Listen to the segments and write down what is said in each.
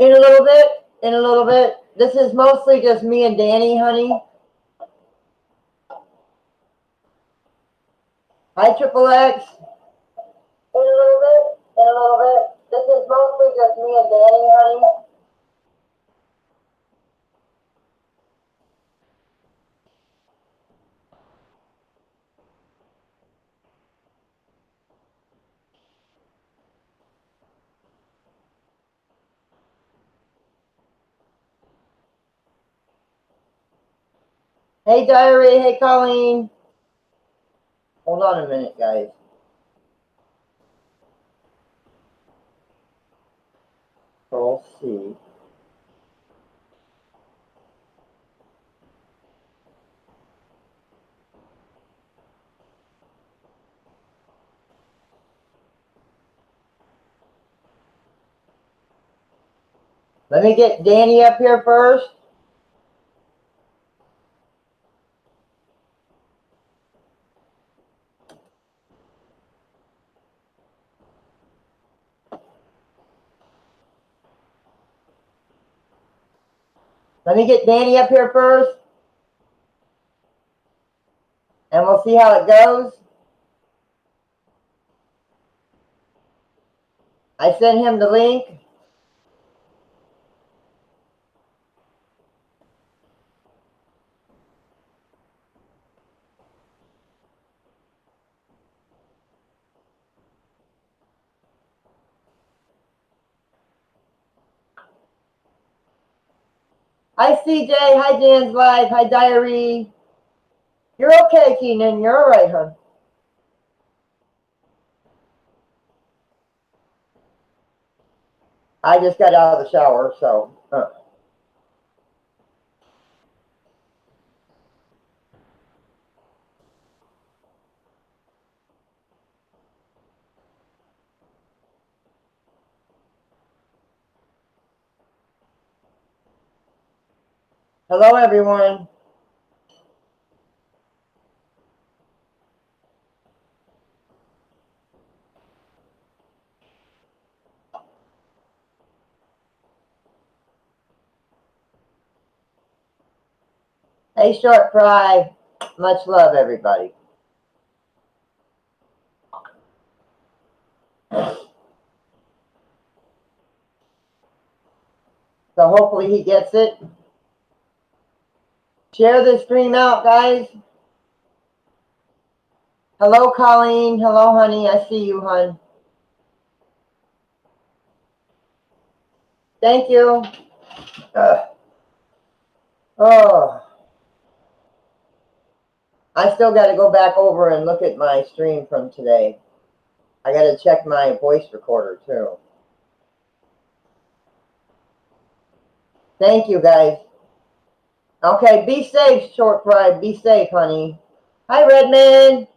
In a little bit. In a little bit. This is mostly just me and Danny, honey. Hi, Triple X. In a little bit. In a little bit. This is mostly just me and Danny, honey. Hey, Diary. Hey, Colleen. Hold on a minute, guys. Control C. Let me get Danny up here first. Let me get Danny up here first. And we'll see how it goes. I sent him the link. Hi, CJ. Hi, Dan's Live. Hi, Diary. You're okay, Keenan. You're all right, hon. I just got out of the shower, so. Hello, everyone. Hey, Short Fry. Much love, everybody. So hopefully he gets it. Share the stream out, guys. Hello, Colleen. Hello, honey. I see you, hon. Thank you. Oh. I still got to go back over and look at my stream from today. I got to check my voice recorder, too. Thank you, guys. Okay, be safe, Short Fry. Be safe, honey. Hi, Redman.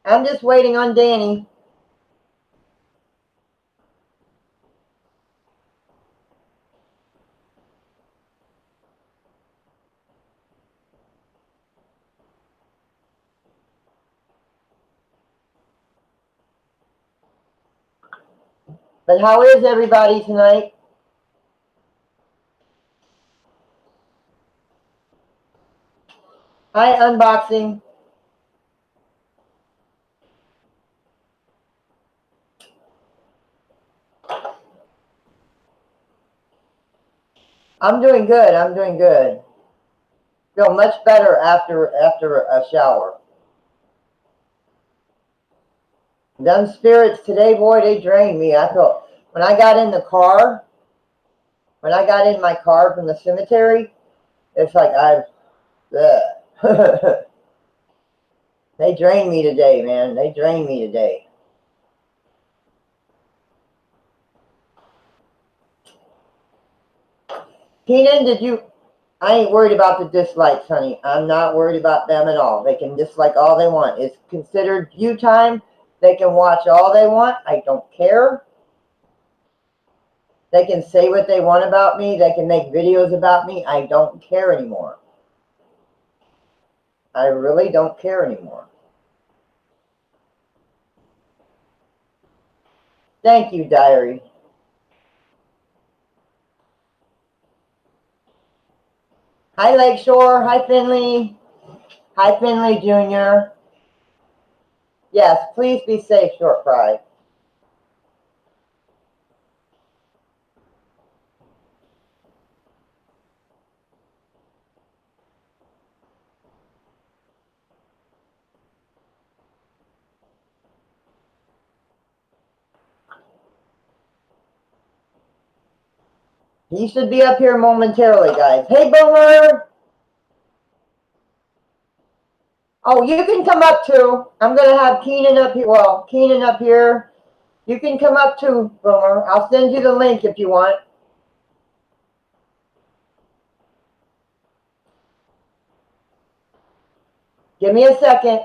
I'm just waiting on Danny. But how is everybody tonight? Hi, Unboxing. I'm doing good. I'm doing good. Feel much better after a shower. Them spirits today, boy, they drained me. I felt when I got in the car, when I got in my car from the cemetery, it's like they drained me today, man. They drained me today. Keenan, did you? I ain't worried about the dislikes, honey. I'm not worried about them at all. They can dislike all they want. It's considered view time. They can watch all they want. I don't care. They can say what they want about me. They can make videos about me. I don't care anymore. I really don't care anymore. Thank you, Diary. Hi, Lakeshore. Hi, Finley. Hi, Finley Jr. Yes, please be safe, Short Fry. He should be up here momentarily, guys. Hey, Boomer. Oh, you can come up too. I'm going to have Keenan up here. Well, Keenan up here. You can come up too, Boomer. I'll send you the link if you want. Give me a second.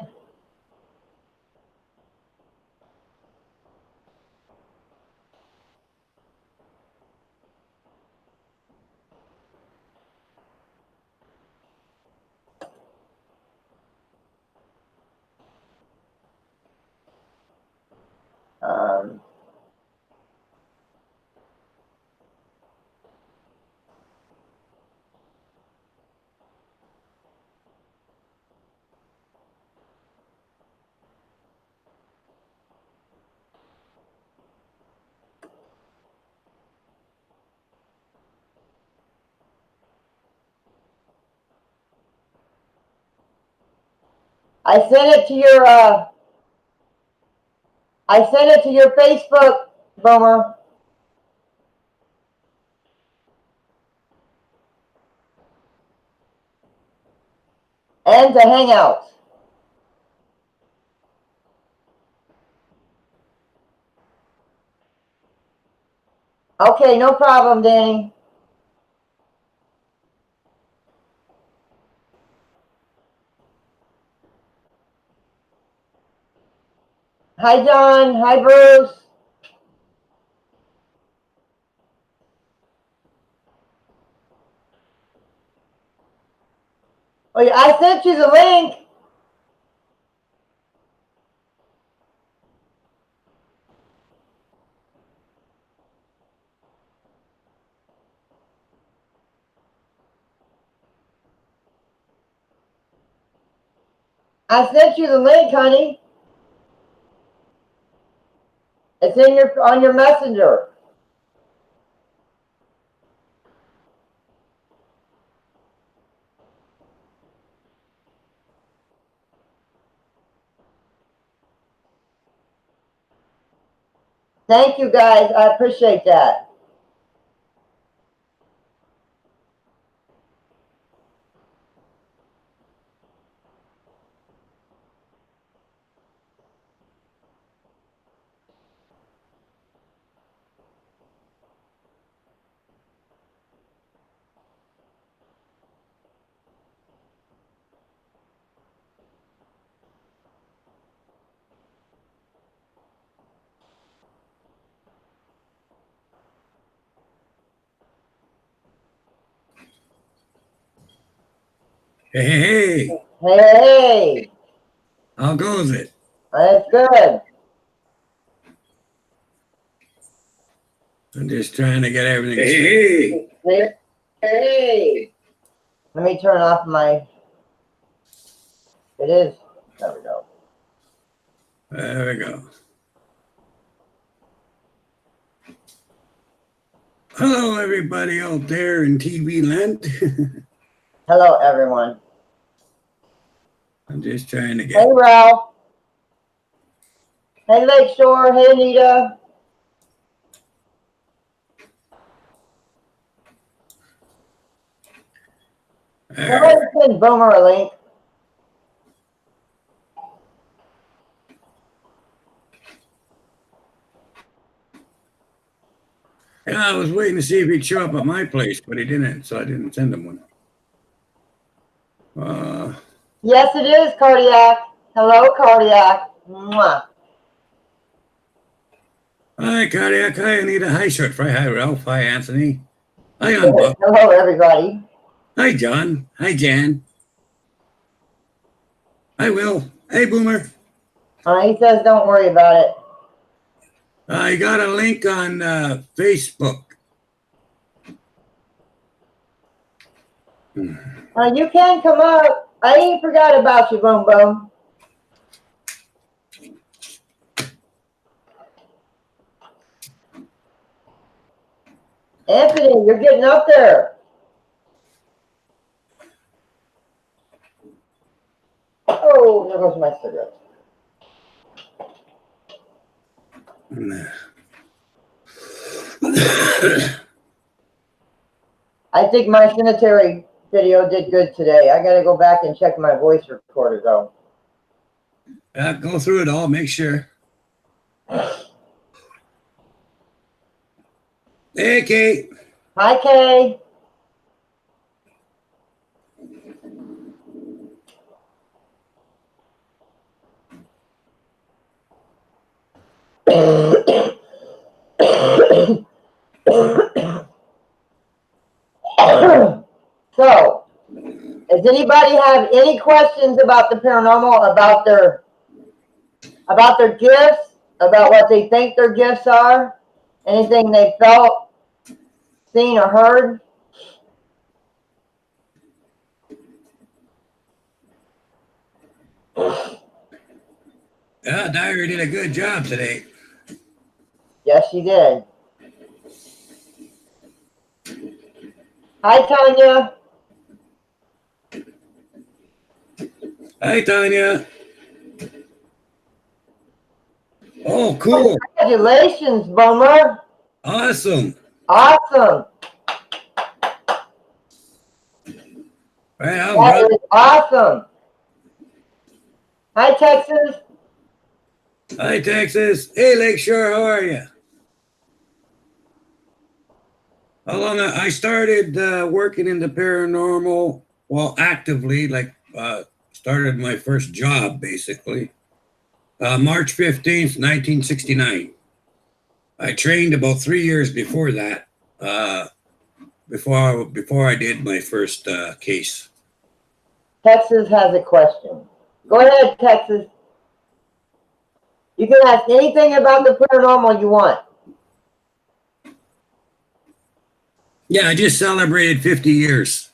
I sent it to your Facebook, Boomer. And to Hangouts. Okay, no problem, Danny. Hi, John. Hi, Bruce. Oh, yeah, I sent you the link. I sent you the link, honey. It's in on your messenger. Thank you, guys. I appreciate that. Hey. Hey. How goes it? That's good. I'm just trying to get everything straight. Hey. Let me turn off my... It is. There we go. There we go. Hello, everybody out there in TV land. Hello, everyone. I'm just trying to get... Hey, Ralph. Hey, Lakeshore. Hey, Anita. Somebody send Boomer a link. Yeah, I was waiting to see if he'd show up at my place, but he didn't, so I didn't send him one. Yes, it is, Cardiac. Hello, Cardiac. Mwah. Hi, Cardiac. Hi, Anita. Hi, Short Fry. Hi, Ralph. Hi, Anthony. Hi, Unbuck. Hello, everybody. Hi, John. Hi, Jan. Hi, Will. Hey, Boomer. He says don't worry about it. I got a link on Facebook. You can come up. I ain't forgot about you, Boom Boom. Anthony, you're getting up there. Oh, there goes my cigarette. I think my cemetery video did good today. I got to go back and check my voice recorder, though. Go through it all, make sure. Hey, Kate. Hi, Kay. So, does anybody have any questions about the paranormal, about their gifts, about what they think their gifts are, anything they felt, seen, or heard? Yeah, Diary did a good job today. Yes, she did. Hi, Tanya. Hi, Tanya. Oh, cool. Congratulations, Boomer. Awesome. Awesome. Right on, That brother. is awesome. Hi, Texas. Hi, Texas. Hey, Lakeshore, how are you? How long? I started working in the paranormal, well, actively, like started my first job, basically. March 15th, 1969. I trained about 3 years before that, before I did my first case. Texas has a question. Go ahead, Texas. You can ask anything about the paranormal you want. Yeah, I just celebrated 50 years.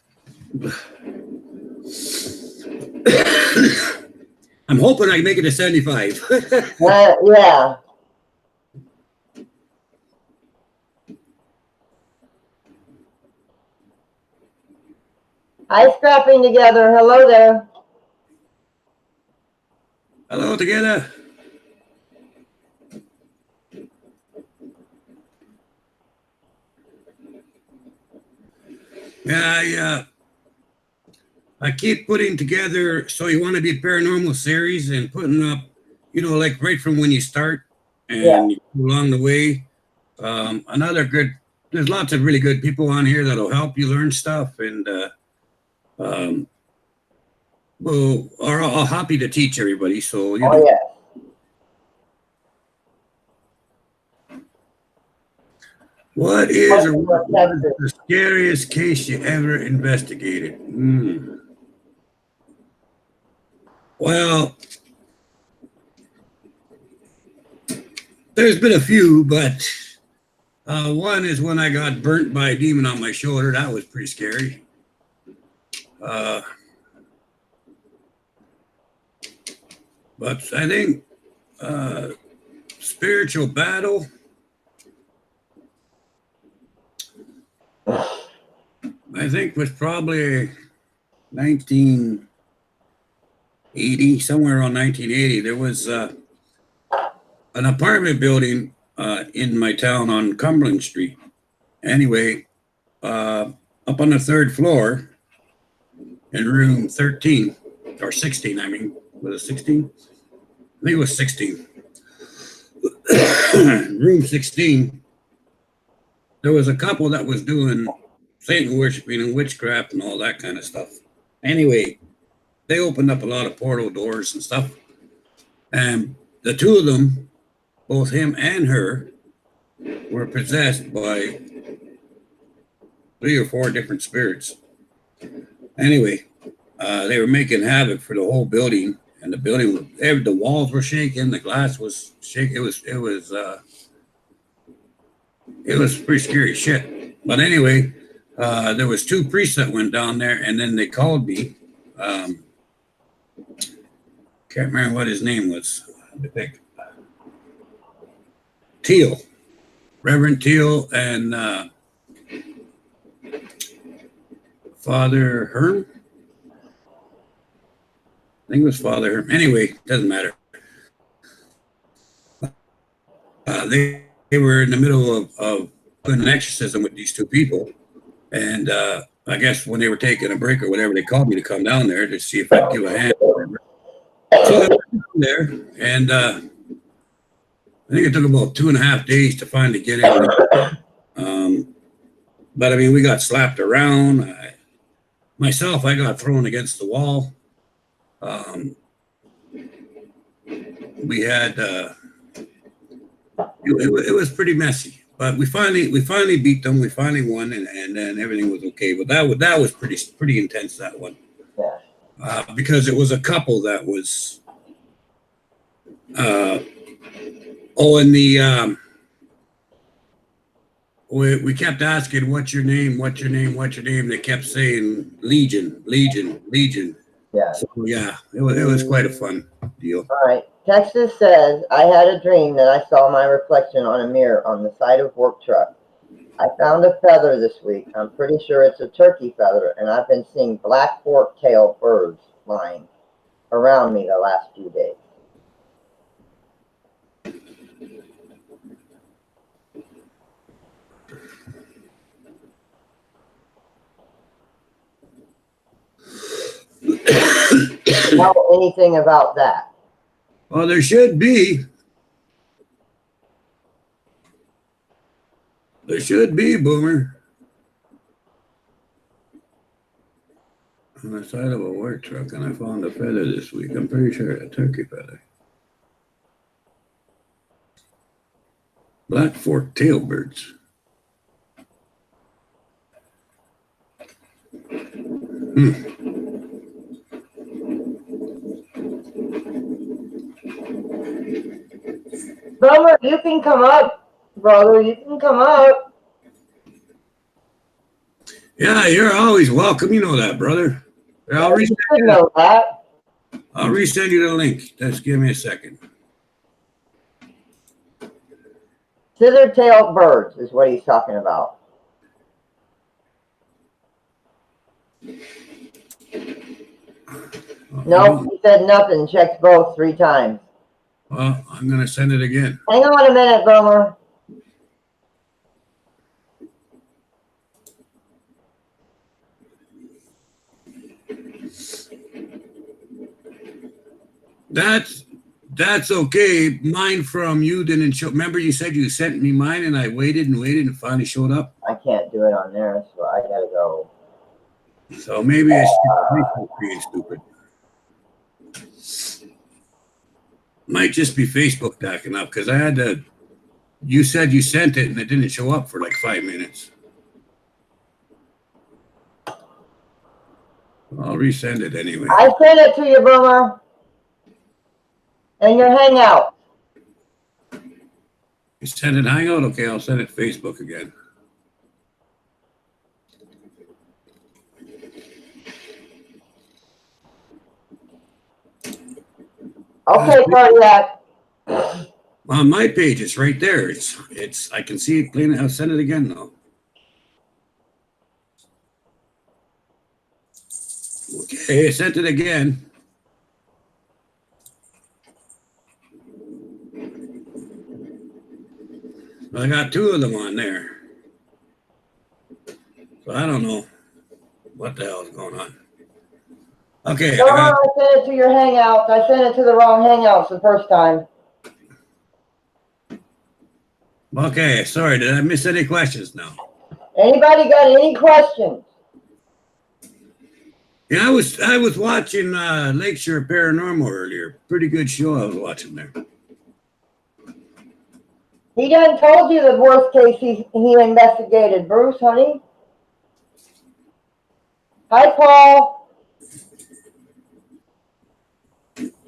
I'm hoping I can make it to 75. Yeah. Hi, Scrapping Together. Hello there. Hello, together. Yeah, I keep putting together So You Want to Be Paranormal series and putting up, like right from when you start and along the way. There's lots of really good people on here that'll help you learn stuff and are all happy to teach everybody. So, yeah. What is the scariest case you ever investigated? Well, there's been a few, but one is when I got burnt by a demon on my shoulder. That was pretty scary. But I think spiritual battle. I think was probably 1980, somewhere around 1980. There was an apartment building in my town on Cumberland Street. Anyway, up on the third floor in room 13 or 16, I mean, was it 16? I think it was 16. Room 16, there was a couple that was doing Satan worshiping and witchcraft and all that kind of stuff. Anyway, they opened up a lot of portal doors and stuff. And the two of them, both him and her, were possessed by 3 or 4 different spirits. Anyway, they were making havoc for the whole building, and the walls were shaking, the glass was shaking. It was pretty scary shit. But anyway, There was 2 priests that went down there, and then they called me. Can't remember what his name was. I think Teal, Reverend Teal, and Father Herm. I think it was Father Herm. Anyway, doesn't matter. They were in the middle of doing an exorcism with these 2 people, and I guess when they were taking a break or whatever, they called me to come down there to see if I'd give a hand. So I went down there, and I think it took about 2.5 days to finally get in. But I mean, we got slapped around. I got thrown against the wall. We had it was pretty messy, but we finally beat them. We finally won, and then everything was okay. But that was pretty intense, that one, because it was a couple that was and the we kept asking, what's your name? They kept saying Legion. Yeah. So yeah, it was quite a fun deal. All right. Texas says, I had a dream that I saw my reflection on a mirror on the side of work truck. I found a feather this week. I'm pretty sure it's a turkey feather, and I've been seeing black fork-tailed birds flying around me the last few days. Know anything about that? Well, there should be. There should be, Boomer. On the side of a work truck, and I found a feather this week. I'm pretty sure a turkey feather. Black fork tail birds. Bummer, you can come up, brother. You can come up. Yeah, you're always welcome. You know that, brother. I'll resend you the link. Just give me a second. Scissor-tailed birds is what he's talking about. No, he said nothing. Checked both 3 times. Well, I'm going to send it again. Hang on a minute, Boomer. That's okay. Mine from you didn't show. Remember, you said you sent me mine, and I waited and finally showed up. I can't do it on there, so I gotta go. So maybe it's being stupid. Might just be Facebook backing up, because I had to. You said you sent it, and it didn't show up for like 5 minutes. I'll resend it anyway. I sent it to you, Boomer. And your Hangout. You sent it Hangout? Okay, I'll send it Facebook again. Okay, Cardiac. On my page, it's right there. It's. I can see it plain. I'll send it again though. Okay, I sent it again. I got 2 of them on there. So I don't know what the hell is going on. Okay. No, I sent it to your Hangouts. I sent it to the wrong Hangouts the first time. Okay, sorry. Did I miss any questions now? Anybody got any questions? Yeah, I was watching Lakeshore Paranormal earlier. Pretty good show I was watching there. He done told you the worst case he investigated, Bruce, honey. Hi, Paul.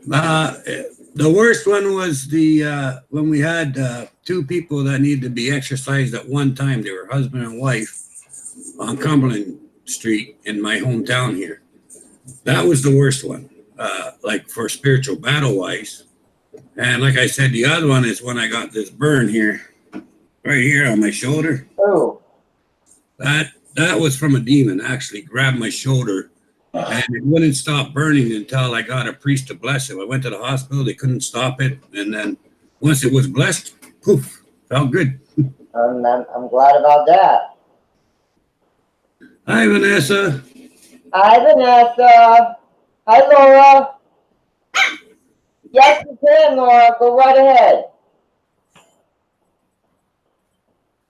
The worst one was the when we had 2 people that needed to be exercised at one time. They were husband and wife on Cumberland Street in my hometown here. That was the worst one, like for spiritual battle wise. And like I said, the other one is when I got this burn here, right here on my shoulder. Oh. That was from a demon. Actually, grabbed my shoulder, and it wouldn't stop burning until I got a priest to bless it. I went to the hospital; they couldn't stop it, and then once it was blessed, poof, felt good. I'm glad about that. Hi, Vanessa. Hi, Vanessa. Hi, Laura. Yes, you can, Laura. Go right ahead.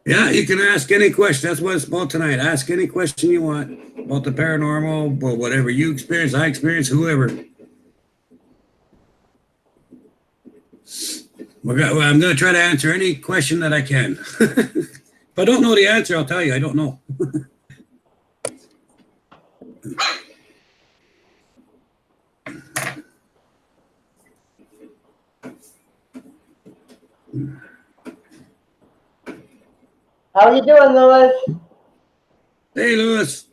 Yeah, you can ask any question. That's what it's about tonight. Ask any question you want about the paranormal, or whatever you experience, I experience, whoever. I'm going to try to answer any question that I can. If I don't know the answer, I'll tell you I don't know. How are you doing, Louis? Hey, Louis.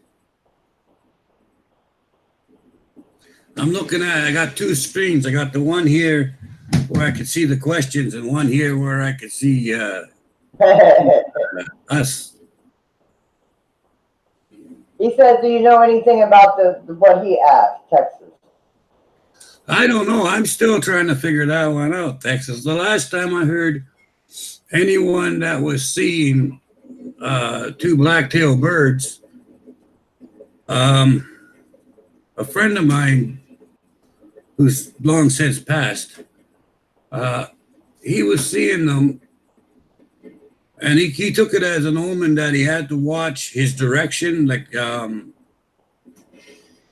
I'm looking at, I got two screens. I got the one here where I could see the questions and one here where I could see us. He said, do you know anything about what he asked, Texas? I don't know. I'm still trying to figure that one out, Texas. The last time I heard anyone that was seeing two black-tailed birds, a friend of mine who's long since passed, he was seeing them, and he took it as an omen that he had to watch his direction. Like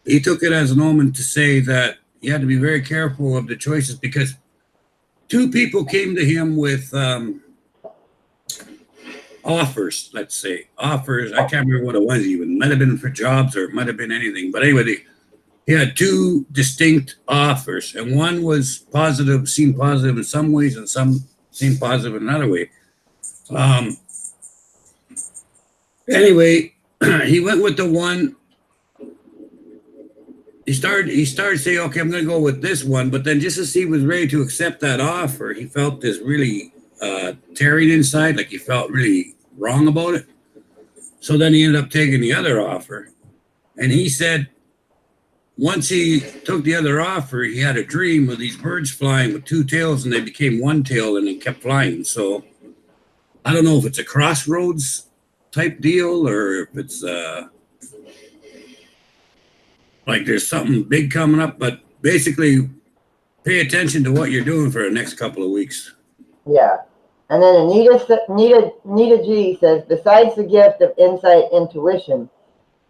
he took it as an omen to say that he had to be very careful of the choices, because two people came to him with offers, let's say. Offers, I can't remember what it was even. It might have been for jobs or it might have been anything. But anyway, he had two distinct offers, and one was positive, seemed positive in some ways, and some seemed positive in another way. Anyway, he went with the one. He started saying, okay, I'm going to go with this one. But then just as he was ready to accept that offer, he felt this really tearing inside, like he felt really wrong about it. So then he ended up taking the other offer. And he said, once he took the other offer, he had a dream of these birds flying with two tails, and they became one tail and they kept flying. So I don't know if it's a crossroads type deal, or if it's like there's something big coming up, but basically pay attention to what you're doing for the next couple of weeks. Yeah. And then Anita G says, besides the gift of insight intuition,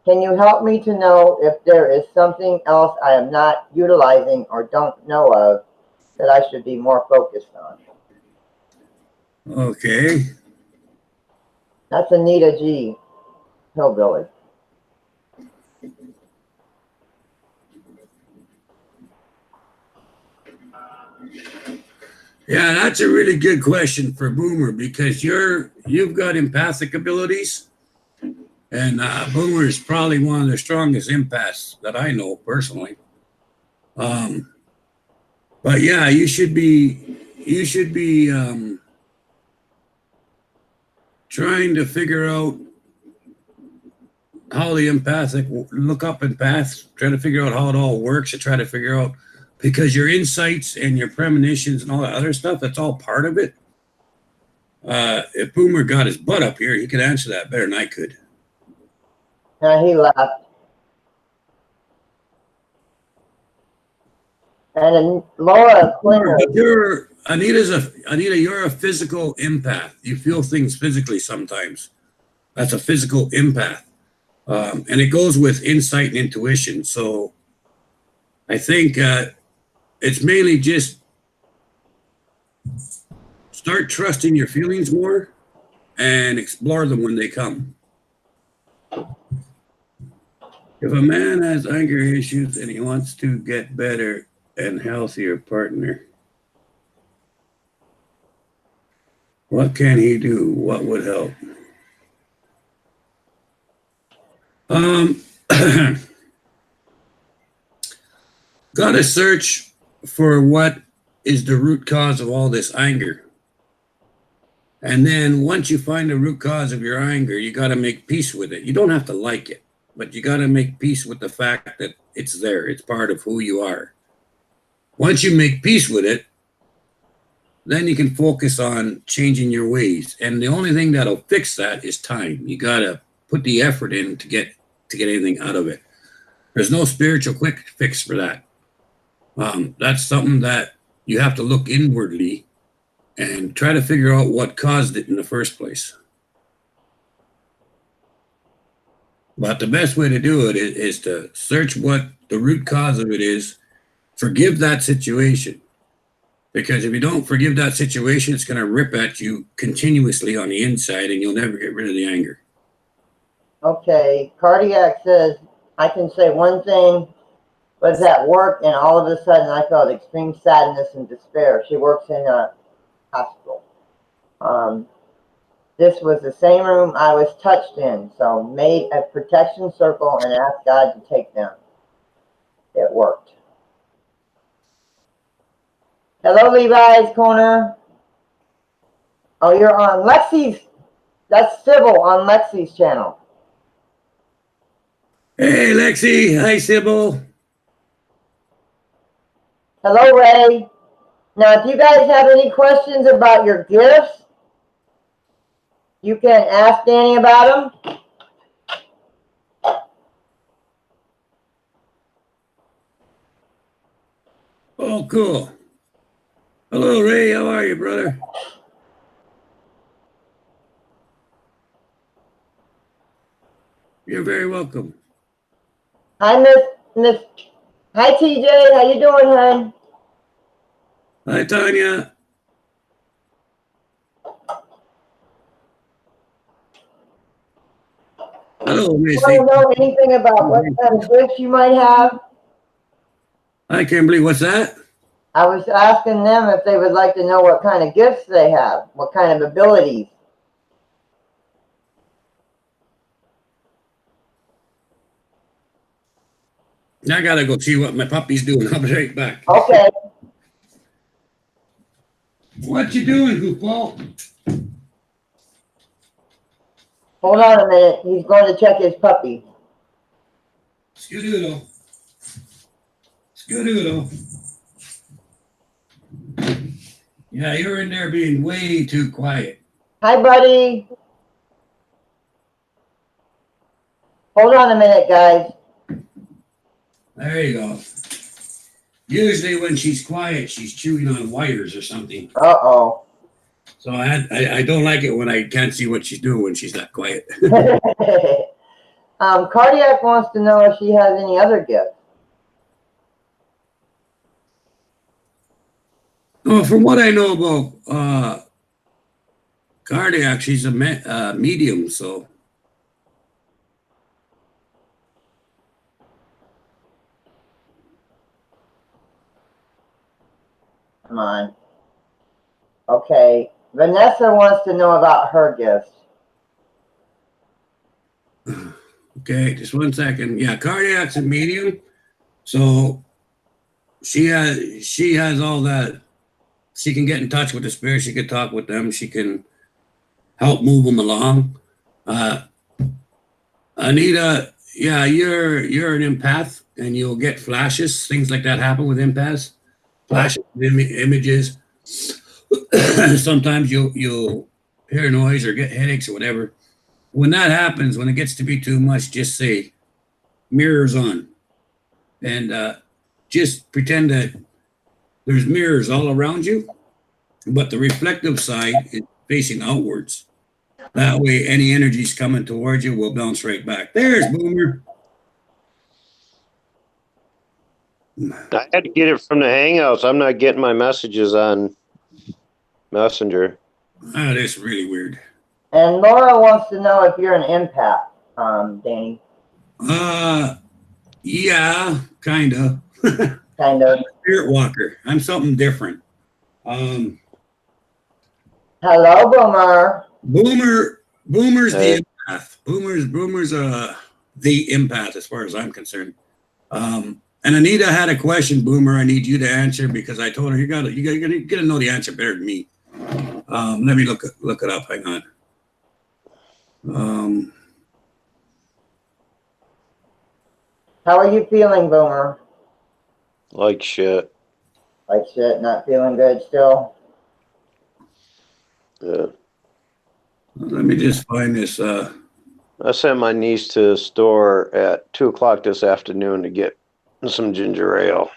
can you help me to know if there is something else I am not utilizing or don't know of that I should be more focused on? Okay. That's Anita G, Hillbilly. Yeah, that's a really good question for Boomer, because you've got empathic abilities, and Boomer is probably one of the strongest empaths that I know personally. But yeah, you should be trying to figure out how the empathic, look up empaths, try to figure out how it all works, and try to figure out, because your insights and your premonitions and all that other stuff, that's all part of it. If Boomer got his butt up here, he could answer that better than I could. He laughed. And then Laura Klinger. Anita, you're a physical empath. You feel things physically sometimes. That's a physical empath. And it goes with insight and intuition. So I think it's mainly just start trusting your feelings more and explore them when they come. If a man has anger issues and he wants to get better and healthier partner, what can he do? What would help? Um, gotta search for what is the root cause of all this anger. And then once you find the root cause of your anger, you got to make peace with it. You don't have to like it, but you got to make peace with the fact that it's there. It's part of who you are. Once you make peace with it, then you can focus on changing your ways. And the only thing that'll fix that is time. You got to put the effort in to get anything out of it. There's no spiritual quick fix for that. That's something that you have to look inwardly and try to figure out what caused it in the first place. But the best way to do it is to search what the root cause of it is, forgive that situation. Because if you don't forgive that situation, it's going to rip at you continuously on the inside and you'll never get rid of the anger. Okay, Cardiac says, I can say one thing, was at work and all of a sudden I felt extreme sadness and despair. She works in a hospital. This was the same room I was touched in, so made a protection circle and asked God to take them. It worked. Hello, Levi's Corner. Oh, you're on Lexi's. That's Sybil on Lexi's channel. Hey, Lexi. Hi, Sybil. Hello, Ray. Now, if you guys have any questions about your gifts, you can ask Danny about them. Oh, cool. Hello, Ray. How are you, brother? You're very welcome. Hi, Miss. Hi, TJ. How you doing, hon? Hi, Tanya. Hello, Missy. You want to know anything about what kind of gifts you might have? Hi, Kimberly. What's that? I was asking them if they would like to know what kind of gifts they have, what kind of abilities. I gotta go see what my puppy's doing. I'll be right back. Okay. What you doing, goofball? Hold on a minute. He's going to check his puppy. Skedoodle. Skedoodle. Yeah, you're in there being way too quiet. Hi, buddy. Hold on a minute, guys. There you go. Usually when she's quiet, she's chewing on wires or something. Uh-oh. So I don't like it when I can't see what she's doing when she's not quiet. Cardiac wants to know if she has any other gifts. Oh, from what I know about Cardiac, she's a medium, so. Come on. Okay. Vanessa wants to know about her gifts. Okay, just 1 second. Yeah, Cardiac's a medium, so she has all that. She can get in touch with the spirit. She can talk with them. She can help move them along. Anita, yeah, you're an empath, and you'll get flashes. Things like that happen with empaths. Flashes, images. Sometimes you'll hear noise or get headaches or whatever. When that happens, when it gets to be too much, just say mirrors on, and just pretend that there's mirrors all around you, but the reflective side is facing outwards. That way, any energies coming towards you will bounce right back. There's Boomer. I had to get it from the Hangouts. I'm not getting my messages on Messenger. Ah, that's really weird. And Laura wants to know if you're an empath, Danny. Yeah, kind of. Kind of. Spirit walker. I'm something different. Hello, Boomer. Boomer's Hey. the empath. Boomer's the empath, as far as I'm concerned. And Anita had a question, Boomer. I need you to answer because I told her you gotta know the answer better than me. Let me look it up. Hang on. How are you feeling, Boomer? Like shit. Like shit, not feeling good still? Yeah. Let me just find this. I sent my niece to the store at 2:00 this afternoon to get some ginger ale.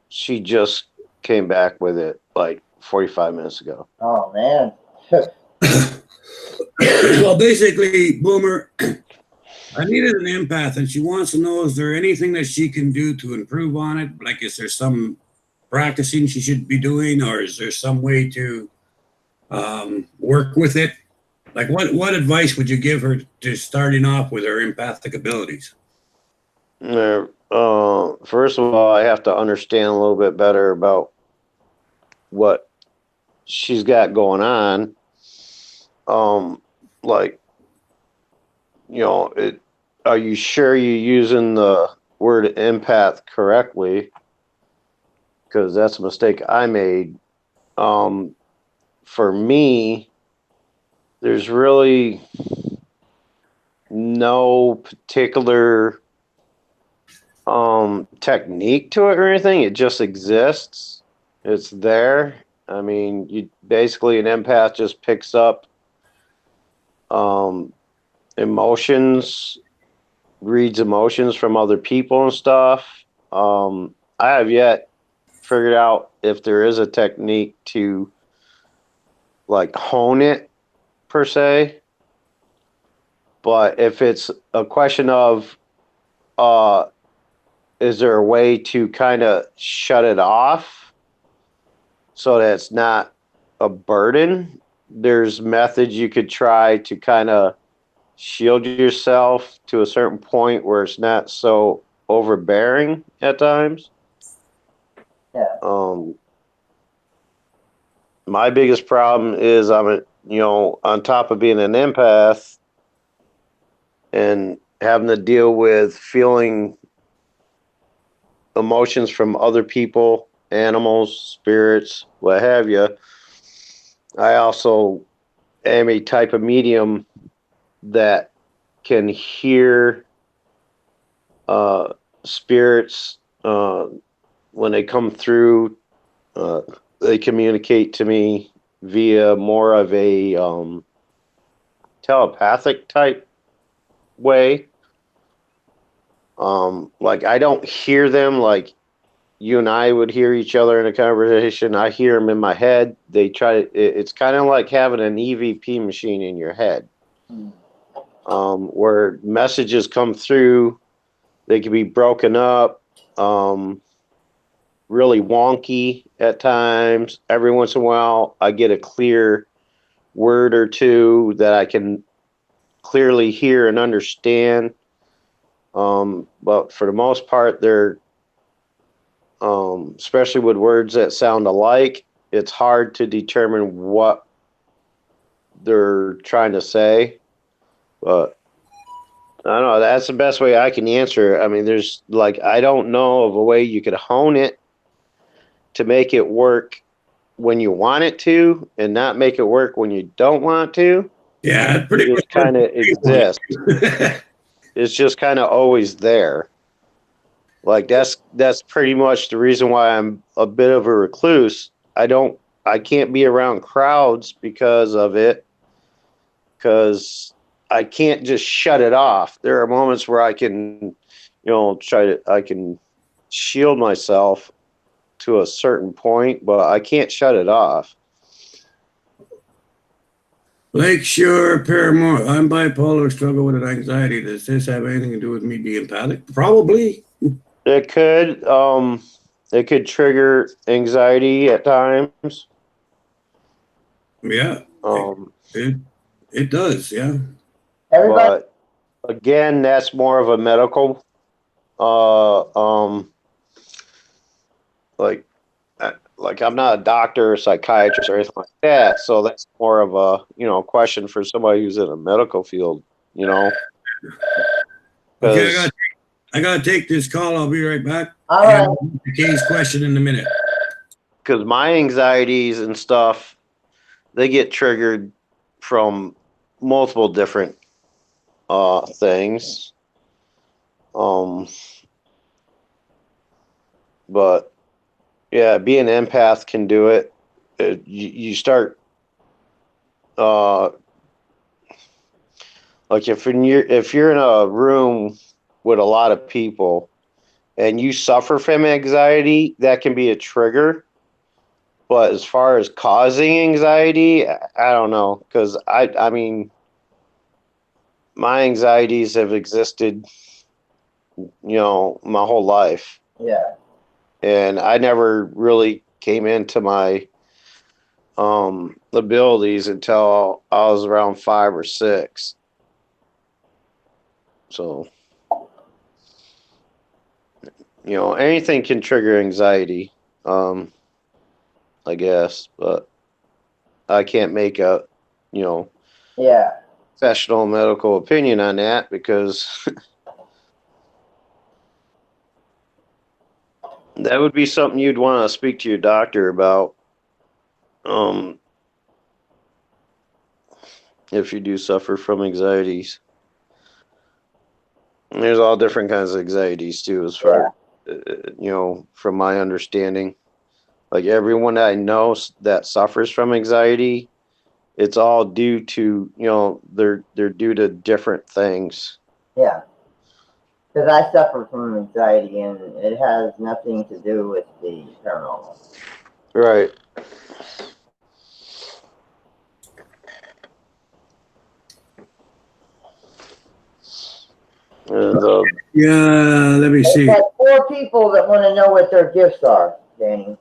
She just came back with it like 45 minutes ago. Oh, man. Well, basically, Boomer, I needed an empath, and she wants to know, is there anything that she can do to improve on it? Like, is there some practicing she should be doing, or is there some way to work with it? Like, what advice would you give her to starting off with her empathic abilities? First of all, I have to understand a little bit better about what she's got going on. Like, are you sure you're using the word empath correctly? Because that's a mistake I made. For me, there's really no particular technique to it or anything. It just exists. It's there. I mean, an empath just picks up emotions, reads emotions from other people and stuff. I have yet figured out if there is a technique to like hone it per se. But if it's a question of is there a way to kind of shut it off so that it's not a burden? There's methods you could try to kind of shield yourself to a certain point where it's not so overbearing at times. Yeah. My biggest problem is I'm on top of being an empath and having to deal with feeling emotions from other people, animals, spirits, what have you. I also am a type of medium that can hear spirits when they come through. They communicate to me via more of a telepathic type way. Like I don't hear them like you and I would hear each other in a conversation. I hear them in my head. It's kind of like having an EVP machine in your head, where messages come through. They can be broken up, really wonky at times. Every once in a while, I get a clear word or two that I can clearly hear and understand. But for the most part, they're, especially with words that sound alike, it's hard to determine what they're trying to say. But I don't know. That's the best way I can answer. I mean, I don't know of a way you could hone it to make it work when you want it to and not make it work when you don't want to. Yeah, it pretty much kind of exists. It's just kind of always there. Like that's pretty much the reason why I'm a bit of a recluse. I can't be around crowds because of it, because I can't just shut it off. There are moments where I can, I can shield myself to a certain point, but I can't shut it off. Lakeshore Paramore. I'm bipolar, struggle with anxiety. Does this have anything to do with me being empathic? Probably. It could trigger anxiety at times. Yeah. It does, yeah. Everybody. But again, that's more of a medical like I'm not a doctor or psychiatrist or anything like that, so that's more of a question for somebody who's in a medical field. Okay, 'Cause- I gotta take this call. I'll be right back. All right. And Kay's question in a minute. because my anxieties and stuff, they get triggered from multiple different things. But yeah, being an empath can do it. You start like if you're in a room with a lot of people and you suffer from anxiety, that can be a trigger. But as far as causing anxiety, I don't know, because I mean, my anxieties have existed, my whole life, Yeah. and I never really came into my abilities until I was around 5 or 6. So, anything can trigger anxiety, I guess, but I can't make a, Yeah. professional medical opinion on that because that would be something you'd want to speak to your doctor about. If you do suffer from anxieties, and there's all different kinds of anxieties too, as far from my understanding. Like everyone that I know that suffers from anxiety, it's all due to they're due to different things. Yeah. Because I suffer from anxiety, and it has nothing to do with the paranormal. Right. And Yeah, let me see. There's like 4 people that want to know what their gifts are, Danny.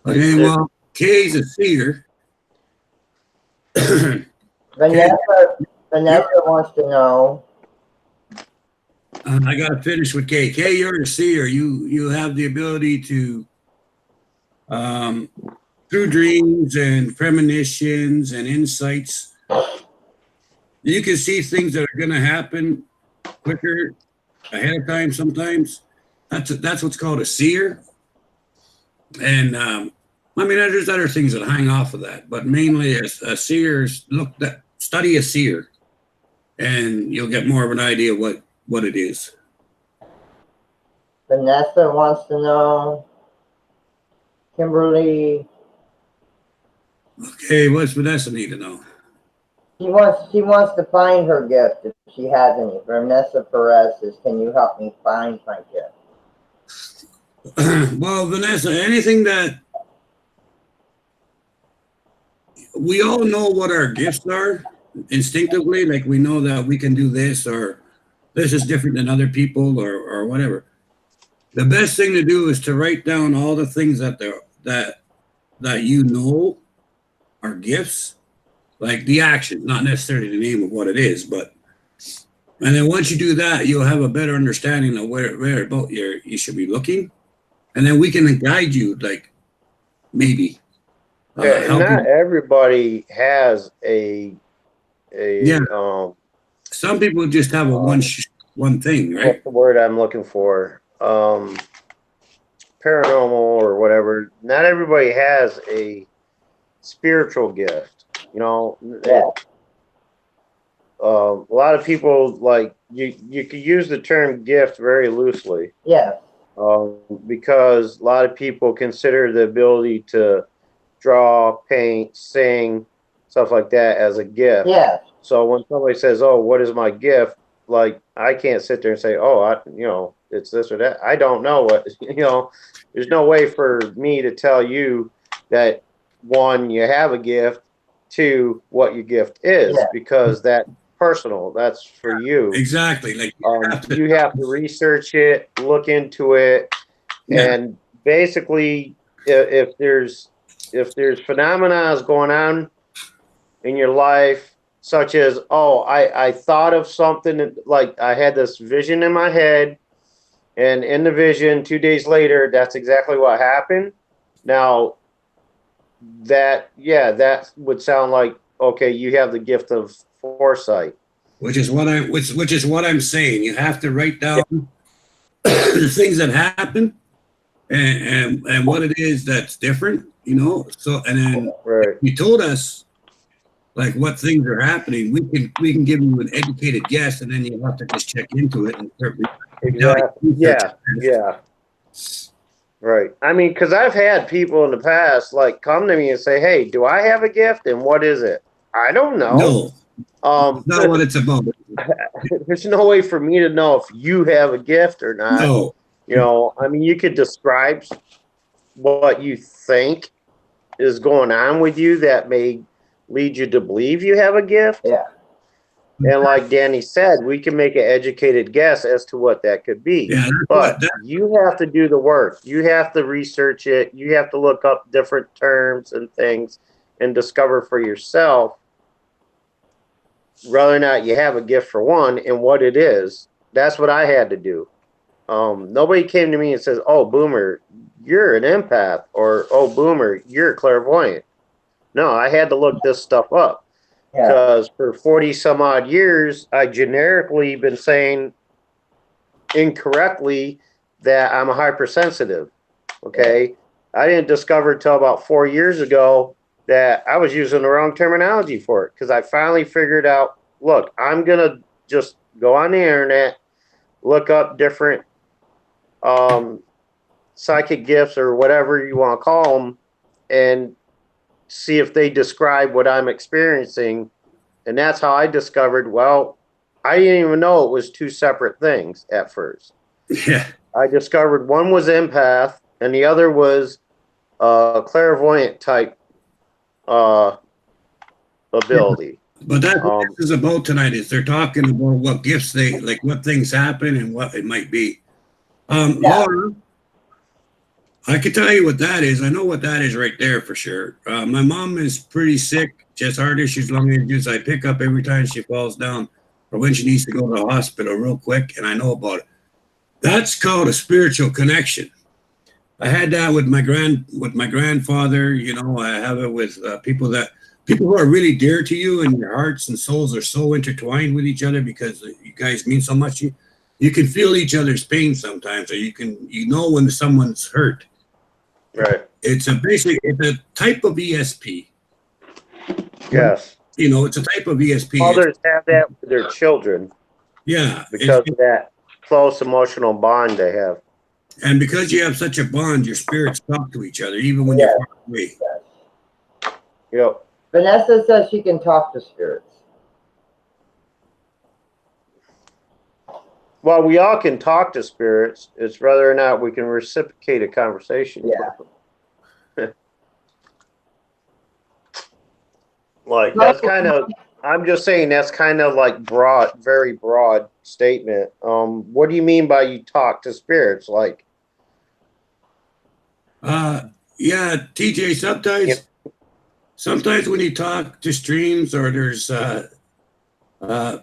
Okay, well, Kay's a seer. Vanessa wants to know. I got to finish with Kay. Kay, you're a seer. You have the ability to, through dreams and premonitions and insights, you can see things that are going to happen quicker ahead of time. Sometimes that's what's called a seer. And I mean, there's other things that hang off of that, but mainly a seer's study a seer, and you'll get more of an idea what it is. Vanessa wants to know. Kimberly. Okay, what's Vanessa need to know? She wants to find her gift if she has any. Vanessa Perez says, "Can you help me find my gift?" Well, Vanessa, anything that we all know what our gifts are instinctively, like we know that we can do this or this is different than other people or whatever. The best thing to do is to write down all the things that you know are gifts, like the action, not necessarily the name of what it is, and then once you do that, you'll have a better understanding of where about you should be looking, and then we can guide you, like maybe. and not everybody has a yeah. Some people just have a one thing, right? What's the word I'm looking for? Paranormal or whatever. Not everybody has a spiritual gift. Yeah. A lot of people, like, you could use the term gift very loosely. Yeah. Because a lot of people consider the ability to draw, paint, sing, stuff like that as a gift. Yeah. So when somebody says, "Oh, what is my gift?" Like, I can't sit there and say, "Oh, it's this or that." I don't know what. There's no way for me to tell you that, 1, you have a gift, 2, what your gift is, because that's personal. That's for you. Exactly. Like you have to research it, look into it, and basically, if there's phenomena going on in your life, such as, I thought of something, like I had this vision in my head, and in the vision 2 days later, that's exactly what happened. Now, that would sound like, okay, you have the gift of foresight. which is what I'm saying. You have to write down the things that happen and what it is that's different, you know. So and then Right. you told us like what things are happening. We can give you an educated guess, and then you have to just check into it and start Exactly. Yeah. Yeah. Right. I mean, because I've had people in the past like come to me and say, "Hey, do I have a gift? And what is it?" I don't know. No, not what it's about. There's no way for me to know if you have a gift or not. No, You know, I mean, you could describe what you think is going on with you that may lead you to believe you have a gift. Yeah. And like Danny said, we can make an educated guess as to what that could be. yeah, But you have to do the work. You have to research it. You have to look up different terms and things and discover for yourself whether or not you have a gift for one and what it is. That's what I had to do. Nobody came to me and says, "Oh, Boomer, you're an empath," or "Oh, Boomer, you're clairvoyant." No, I had to look this stuff up. Yeah. Because for 40 some odd years, I generically been saying incorrectly that I'm a hypersensitive. Okay. I didn't discover until about 4 years ago that I was using the wrong terminology for it. Because I finally figured out, look, I'm going to just go on the internet, look up different psychic gifts or whatever you want to call them, and see if they describe what I'm experiencing. And that's how I discovered, well, I didn't even know it was two separate things at first. yeah. I discovered one was empath and the other was clairvoyant type ability. But that's what this is about tonight. Is they're talking about what gifts they like, what things happen, and what it might be. Laura, I can tell you what that is. I know what that is right there for sure. My mom is pretty sick. She has heart issues, lung issues. I pick up every time she falls down or when she needs to go to the hospital real quick, and I know about it. That's called a spiritual connection. I had that with my grandfather. You know, I have it with people who are really dear to you, and your hearts and souls are so intertwined with each other because you guys mean so much. You can feel each other's pain sometimes, or you know when someone's hurt. Right. It's a type of ESP. Yes. You know, it's a type of ESP. Mothers have that with their children. Yeah. Because of that close emotional bond they have. And because you have such a bond, your spirits talk to each other, even when you're far away. Yep. Vanessa says she can talk to spirits. Well, we all can talk to spirits. It's whether or not we can reciprocate a conversation. Yeah. Like, that's kind of, I'm just saying that's kind of like broad, very broad statement. What do you mean by you talk to spirits? Like, yeah, TJ, sometimes when you talk to streams or there's I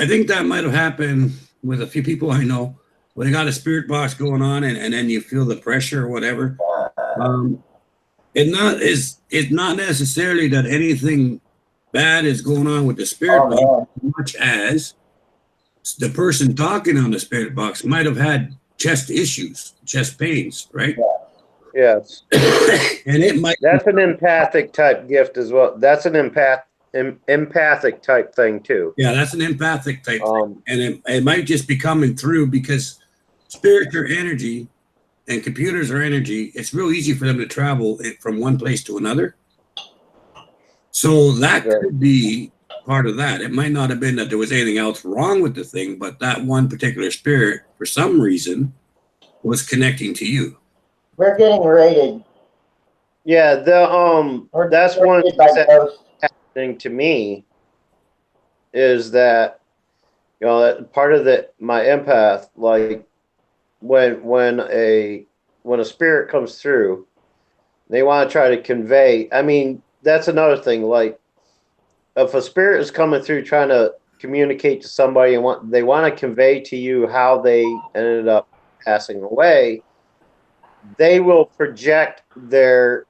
think that might have happened with a few people I know where they got a spirit box going on and then you feel the pressure or whatever. It's not necessarily that anything bad is going on with the spirit box, as much as the person talking on the spirit box might have had chest issues, chest pains, right? yes. And it might. That's an empathic type gift as well. That's an empathic type thing too. Yeah, that's an empathic type thing. And it might just be coming through because spirits are energy and computers are energy. It's real easy for them to travel from one place to another. So that could be part of that. It might not have been that there was anything else wrong with the thing, but that one particular spirit, for some reason, was connecting to you. We're getting rated. Yeah, that's one that's happening to me is that, you know, part of my empath, like when a spirit comes through, they want to try to convey. I mean, that's another thing. Like, if a spirit is coming through trying to communicate to somebody and they want to convey to you how they ended up passing away, they will project their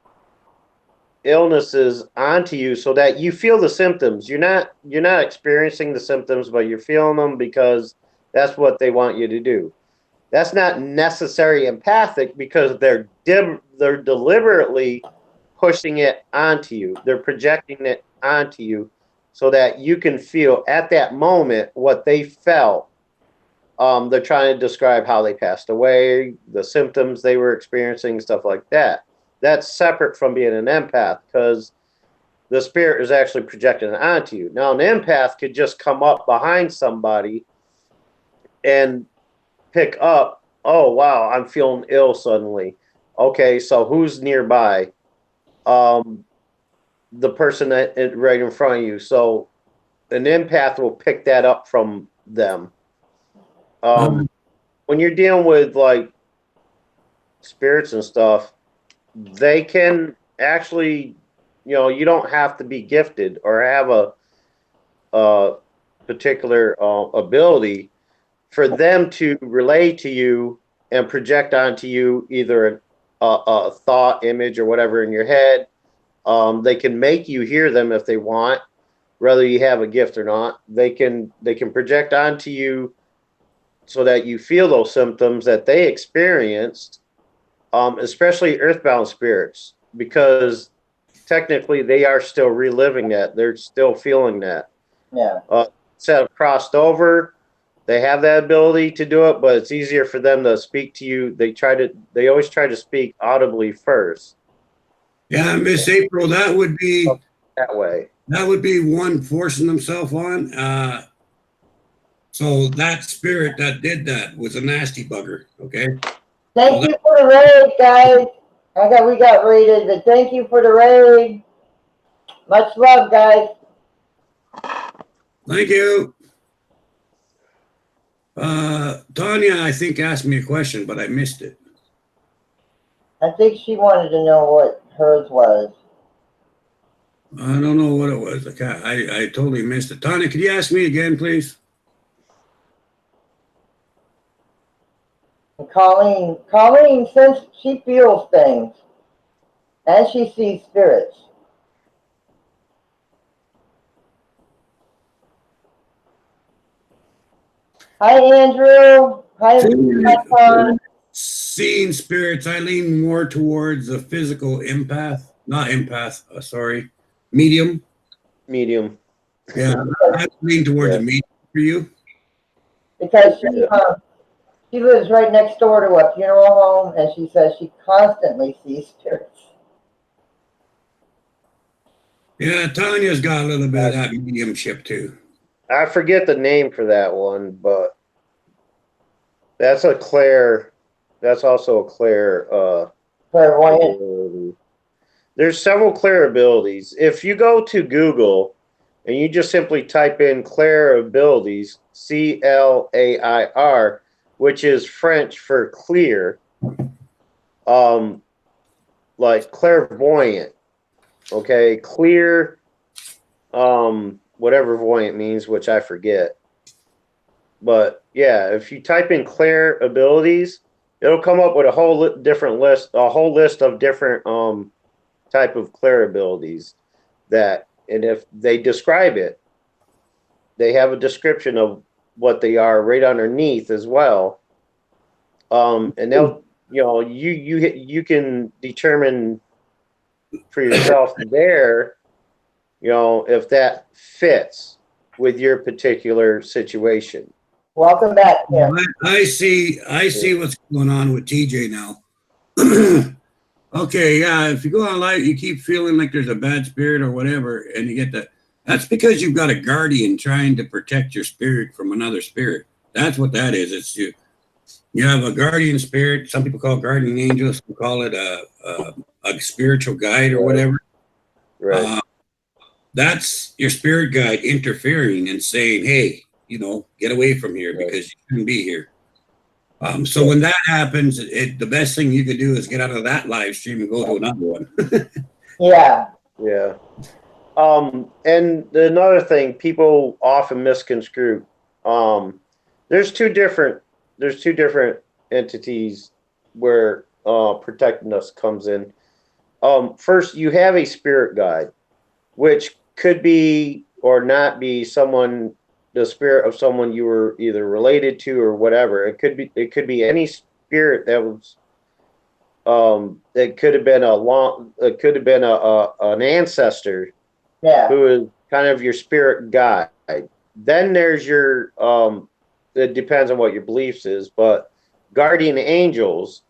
illnesses onto you so that you feel the symptoms. You're not experiencing the symptoms, but you're feeling them because that's what they want you to do. That's not necessarily empathic because they're deliberately pushing it onto you. They're projecting it onto you so that you can feel at that moment what they felt. They're trying to describe how they passed away, the symptoms they were experiencing, stuff like that. That's separate from being an empath because the spirit is actually projecting it onto you. Now, an empath could just come up behind somebody and pick up, oh, wow, I'm feeling ill suddenly. Okay, so who's nearby? The person that right in front of you. So an empath will pick that up from them. When you're dealing with like spirits and stuff, they can actually, you don't have to be gifted or have a particular ability for them to relay to you and project onto you either a thought, image, or whatever in your head. They can make you hear them if they want, whether you have a gift or not. They can project onto you so that you feel those symptoms that they experienced, especially earthbound spirits, because technically they are still reliving that. They're still feeling that. Yeah. Instead of crossed over, they have that ability to do it, but it's easier for them to speak to you. They always try to speak audibly first. Yeah, Miss April, that would be that way. That would be one forcing themselves on. So that spirit that did that was a nasty bugger. Okay. Thank you for the raid, guys. We got raided, but thank you for the raid. Much love, guys. Thank you. Tanya, I think, asked me a question, but I missed it. I think she wanted to know what hers was. I don't know what it was. I totally missed it. Tanya, could you ask me again, please? And Colleen, since she feels things and she sees spirits. Hi, Andrew. Hi, Tom. Seeing spirits, I lean more towards the physical medium. Medium. Yeah, I lean towards a medium for you. Because she lives right next door to a funeral home, and she says she constantly sees spirits. Yeah, Tanya's got a little bit of that mediumship too. I forget the name for that one, but that's a Claire. That's also a Claire. Clairvoyant. There's several Claire abilities. If you go to Google and you just simply type in Claire abilities, CLAIR, which is French for clear, like clairvoyant. Okay, clear, whatever voyant means, which I forget. But yeah, if you type in Claire abilities, it'll come up with a whole list of different type of Claire abilities that, and if they describe it, they have a description of what they are right underneath as well. And they'll, you can determine for yourself there, if that fits with your particular situation. Welcome back, Tim. I see what's going on with TJ now. Okay, yeah, if you go on live, you keep feeling like there's a bad spirit or whatever, and you get that. That's because you've got a guardian trying to protect your spirit from another spirit. That's what that is. It's you. You have a guardian spirit. Some people call it guardian angel. Some call it a spiritual guide or whatever. Right. That's your spirit guide interfering and saying, "Hey, get away from here because you shouldn't be here." So when that happens, the best thing you could do is get out of that live stream and go to another one. Yeah. Yeah. And another thing people often misconstrue. There's two different entities where protecting us comes in. First, you have a spirit guide, which could be or not be someone, the spirit of someone you were either related to or whatever. It could be any spirit that was it could have been an ancestor Yeah. who is kind of your spirit guide. Then there's your it depends on what your beliefs is, but guardian angels,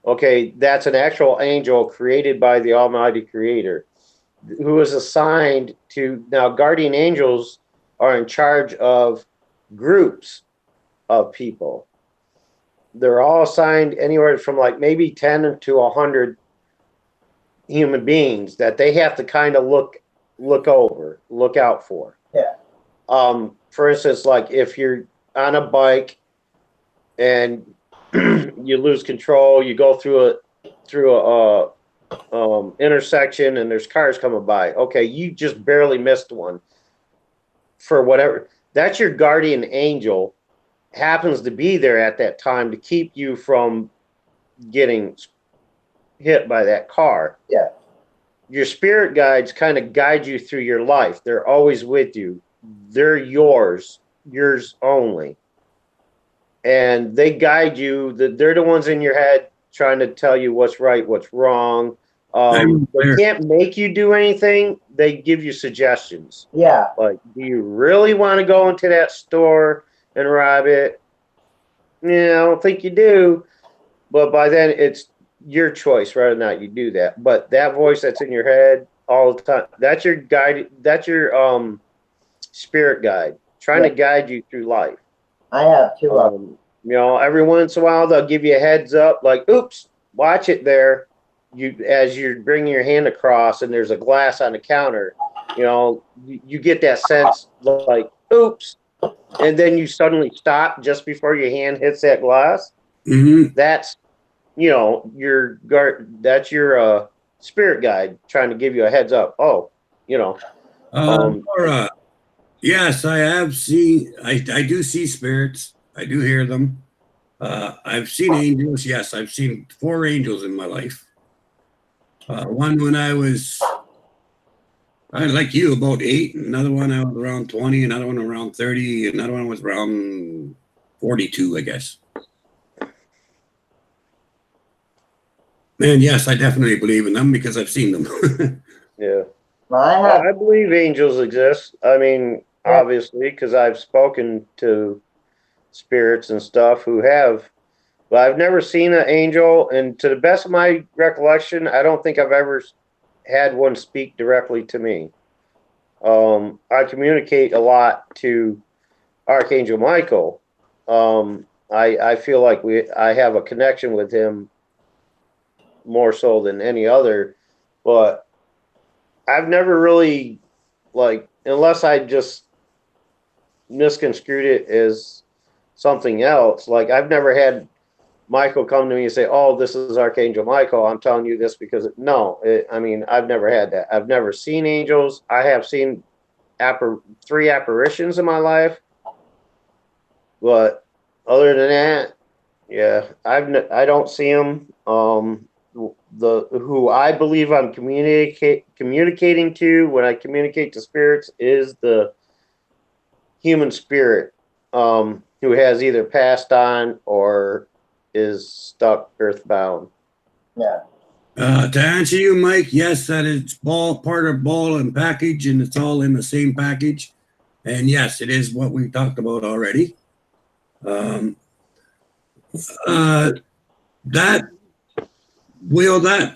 okay, that's an actual angel created by the Almighty Creator who is assigned to. Now guardian angels are in charge of groups of people. They're all assigned anywhere from like maybe 10 to 100 human beings that they have to kind of look out for. Yeah. For instance, like if you're on a bike and you lose control, you go through a intersection and there's cars coming by. Okay, you just barely missed one for whatever. That's your guardian angel happens to be there at that time to keep you from getting hit by that car. Yeah. Your spirit guides kind of guide you through your life. They're always with you. They're yours only. And they guide you. They're the ones in your head trying to tell you what's right, what's wrong. They can't make you do anything. They give you suggestions. Yeah. Like, do you really want to go into that store and rob it? Yeah, I don't think you do. But by then, it's your choice whether or not you do that. But that voice that's in your head all the time, that's your guide. That's your spirit guide, trying to guide you through life. I have two of them. You know, every once in a while they'll give you a heads up, like, "Oops, watch it there." As you're bringing your hand across and there's a glass on the counter, you know, you get that sense like, "Oops," and then you suddenly stop just before your hand hits that glass. Mm-hmm. That's, you know, that's your spirit guide trying to give you a heads up. Oh, you know. Laura, yes, I have seen. I do see spirits. I do hear them. I've seen angels. Yes, I've seen 4 angels in my life. One when I was, like you, about 8. Another one I was around 20. Another one around 30. Another one was around 42, I guess. And yes, I definitely believe in them because I've seen them. Yeah. I I believe angels exist. I mean, obviously, because I've spoken to spirits and stuff who have, but I've never seen an angel. And to the best of my recollection, I don't think I've ever had one speak directly to me. I communicate a lot to Archangel Michael. I feel like I have a connection with him more so than any other, but I've never really, like, unless I just misconstrued it as something else, like I've never had Michael come to me and say, "Oh, this is Archangel Michael. I'm telling you this because I mean, I've never had that. I've never seen angels. I have seen 3 apparitions in my life, but other than that, yeah, I don't see them. Who I believe I'm communicating to when I communicate to spirits is the human spirit, who has either passed on or is stuck earthbound. Yeah. To answer you, Mike, yes, that is part of ball and package, and it's all in the same package. And yes, it is what we talked about already. That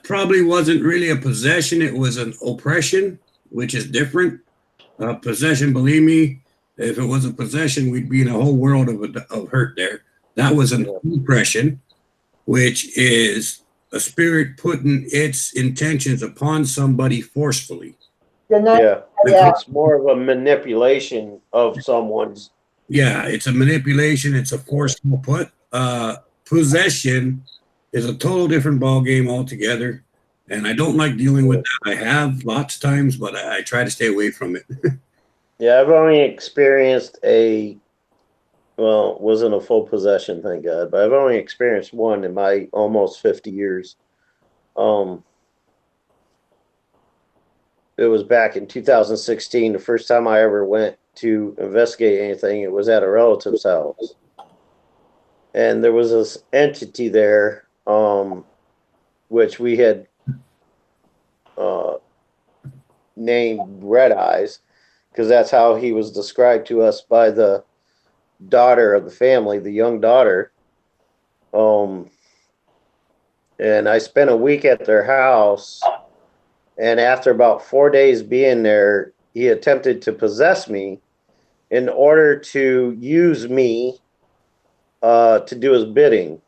probably wasn't really a possession. It was an oppression, which is different. Possession, believe me, if it was a possession, we'd be in a whole world of hurt there. That was an oppression, which is a spirit putting its intentions upon somebody forcefully. Good night. Yeah, Yeah. it's more of a manipulation of someone's. Yeah, it's a manipulation. It's a forceful put. Possession is a total different ball game altogether, and I don't like dealing with that. I have lots of times, but I try to stay away from it. Yeah, I've only experienced wasn't a full possession, thank God, but I've only experienced one in my almost 50 years. it was back in 2016. The first time I ever went to investigate anything, it was at a relative's house. And there was this entity there, which we had named Red Eyes, because that's how he was described to us by the daughter of the family, the young daughter. And I spent a week at their house, and after about 4 days being there, he attempted to possess me in order to use me to do his bidding.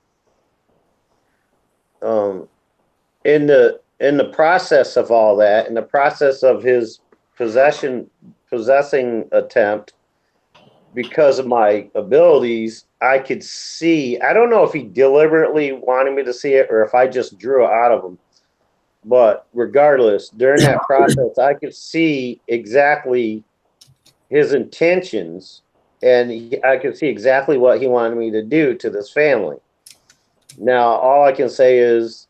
In the process of all that, in the process of his possessing attempt, because of my abilities, I could see. I don't know if he deliberately wanted me to see it or if I just drew it out of him. But regardless, during that process, I could see exactly his intentions, and I could see exactly what he wanted me to do to this family. Now, all I can say is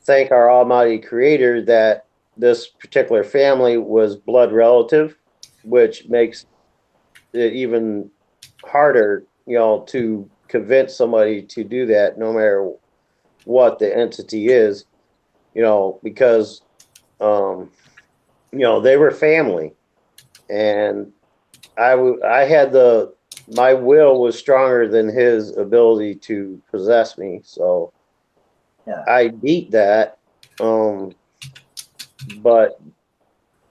thank our almighty creator that this particular family was blood relative, which makes it even harder, to convince somebody to do that, no matter what the entity is, because, they were family, and I had my will was stronger than his ability to possess me. So Yeah. I beat that. But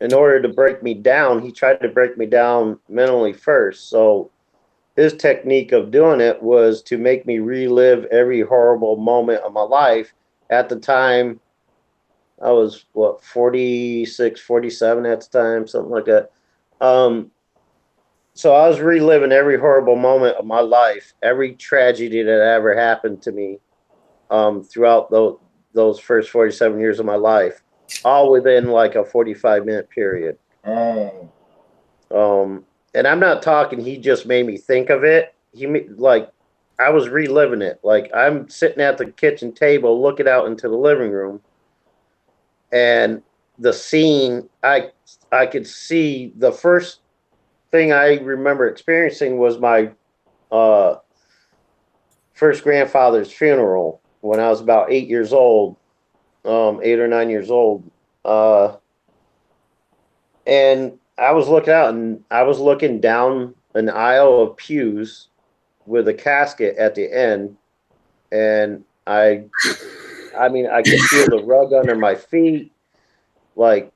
in order to break me down, he tried to break me down mentally first. So his technique of doing it was to make me relive every horrible moment of my life. At the time, I was 46, 47 at the time, something like that. So I was reliving every horrible moment of my life, every tragedy that ever happened to me throughout those first 47 years of my life, all within like a 45-minute period. Hey. And I'm not talking he just made me think of it. I was reliving it. Like I'm sitting at the kitchen table looking out into the living room, and the scene, I could see. The first thing I remember experiencing was my first grandfather's funeral when I was about 8 years old, 8 or 9 years old. And I was looking out, and I was looking down an aisle of pews with a casket at the end, and I could feel the rug under my feet, like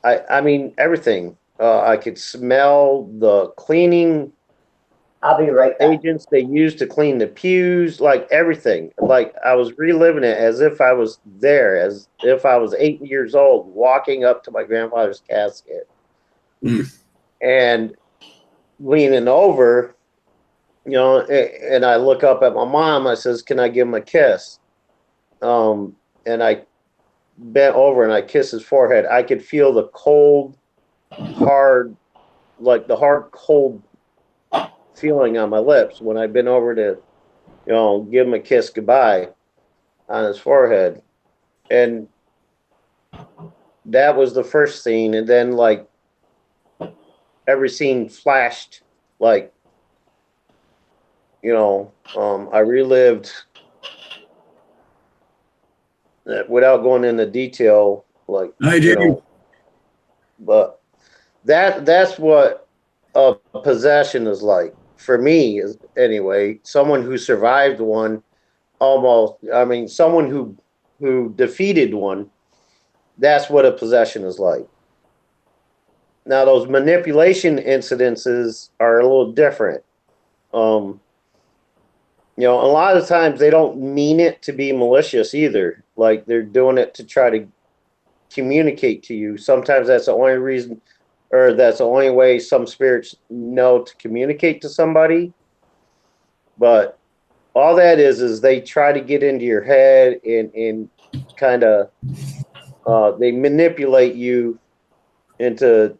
everything. I could smell the cleaning I'll be right back. agents they used to clean the pews, like everything. Like I was reliving it as if I was there, as if I was 8 years old, walking up to my grandfather's casket and leaning over, and I look up at my mom. I says, "Can I give him a kiss?" And I bent over and I kissed his forehead. I could feel the cold, hard, cold feeling on my lips when I bent over to, give him a kiss goodbye on his forehead. And that was the first scene. And then like every scene flashed, like, I relived that without going into detail, like, I did. But that's what a possession is like for me, is anyway. Someone who survived one, someone who defeated one. That's what a possession is like. Now, those manipulation incidences are a little different. A lot of times they don't mean it to be malicious either. Like they're doing it to try to communicate to you. Sometimes that's the only reason, or that's the only way some spirits know to communicate to somebody. But all that is they try to get into your head and kind of they manipulate you into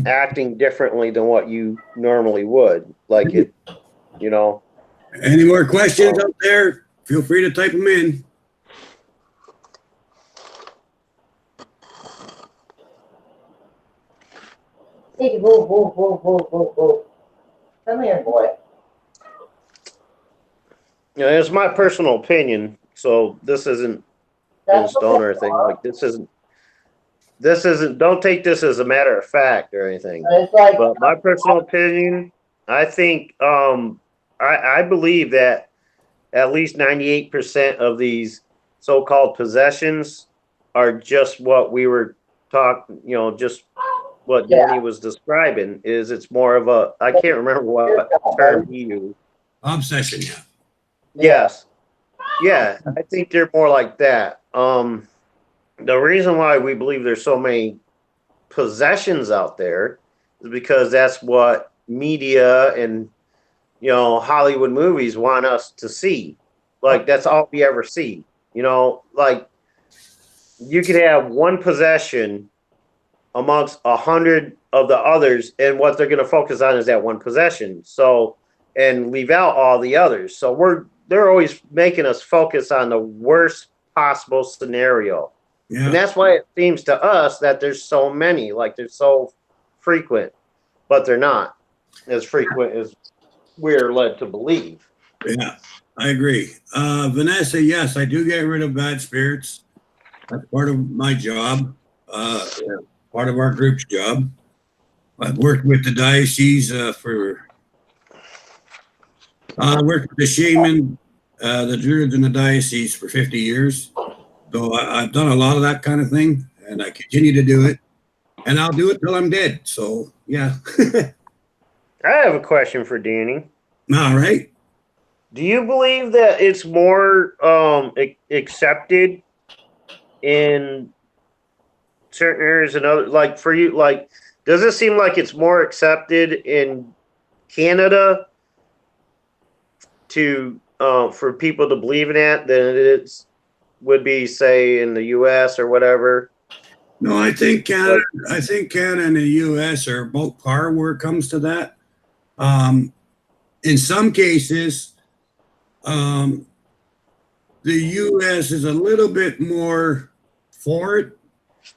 acting differently than what you normally would. Like it. Any more questions out there? Feel free to type them in. Hey, whoa, whoa, whoa, whoa, whoa, whoa. Come here, boy. You know, it's my personal opinion, so this isn't in That's stone okay. or anything. Like this isn't. Don't take this as a matter of fact or anything. It's like, But my personal opinion, I think, I believe that at least 98% of these so-called possessions are just what we were talking. You know, just what yeah, Danny was describing. Is it's more of a. I can't remember what term he used. Obsession, yeah. Yes. Yeah, I think they're more like that. The reason why we believe there's so many possessions out there is because that's what media and Hollywood movies want us to see. Like that's all we ever see. Like you could have one possession amongst 100 of the others, and what they're going to focus on is that one possession. So, and leave out all the others. So they're always making us focus on the worst possible scenario. Yeah. And that's why it seems to us that there's so many, like they're so frequent, but they're not as frequent as we're led to believe. Yeah, I agree. Vanessa, yes, I do get rid of bad spirits. That's part of my job, part of our group's job. I've worked with the diocese I worked with the shaman, the druids in the diocese for 50 years. So I've done a lot of that kind of thing, and I continue to do it. And I'll do it till I'm dead. So, yeah. I have a question for Danny. All right. Do you believe that it's more accepted in certain areas and other, like for you, like does it seem like it's more accepted in Canada to for people to believe in that than it is would be say in the US or whatever? No, I think Canada and the US are both par where it comes to that. In some cases, the U.S. is a little bit more for it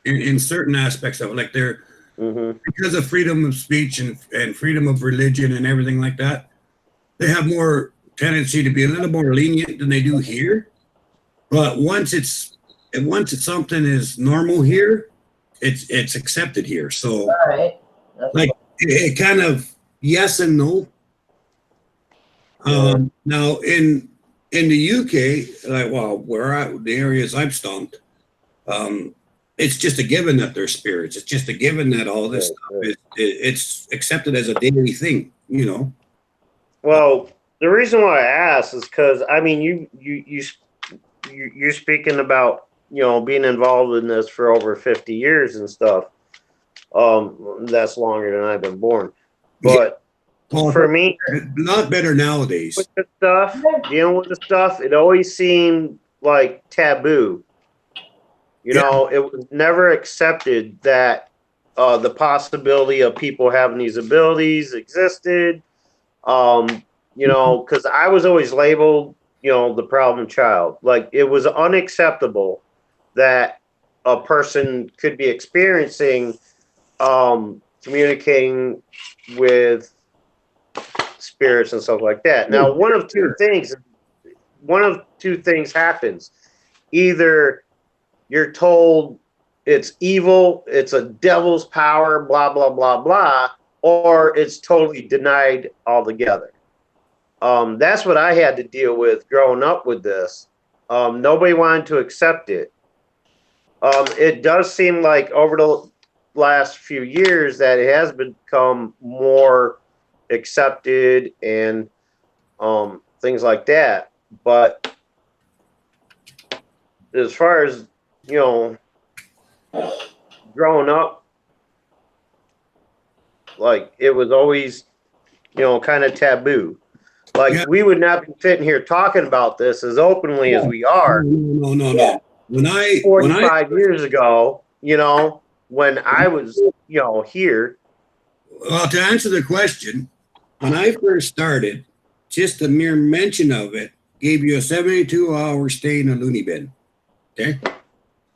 in certain aspects of it, like they're because of freedom of speech and freedom of religion and everything like that. They have more tendency to be a little more lenient than they do here. But once something is normal here, it's accepted here. So, all right. like it kind of yes and no. Now in the UK, like the areas I've stomped, it's just a given that they're spirits. It's just a given that all this stuff it's accepted as a daily thing. Well, the reason why I asked is because I mean you're speaking about being involved in this for over 50 years and stuff. That's longer than I've been born, but. Well, for me, not better nowadays. With the stuff, dealing with the stuff, it always seemed like taboo. It was never accepted that the possibility of people having these abilities existed. Because I was always labeled, the problem child. Like it was unacceptable that a person could be experiencing communicating with spirits and stuff like that. Now, one of two things happens. Either you're told it's evil, it's a devil's power, blah, blah, blah, blah, or it's totally denied altogether. That's what I had to deal with growing up with this. Nobody wanted to accept it. It does seem like over the last few years that it has become more accepted and things like that, but as far as growing up, like it was always kind of taboo. Like we would not be sitting here talking about this as openly as we are. No. When 45 years ago, when I was here. Well, to answer the question, when I first started, just the mere mention of it gave you a 72-hour stay in a loony bin. Okay?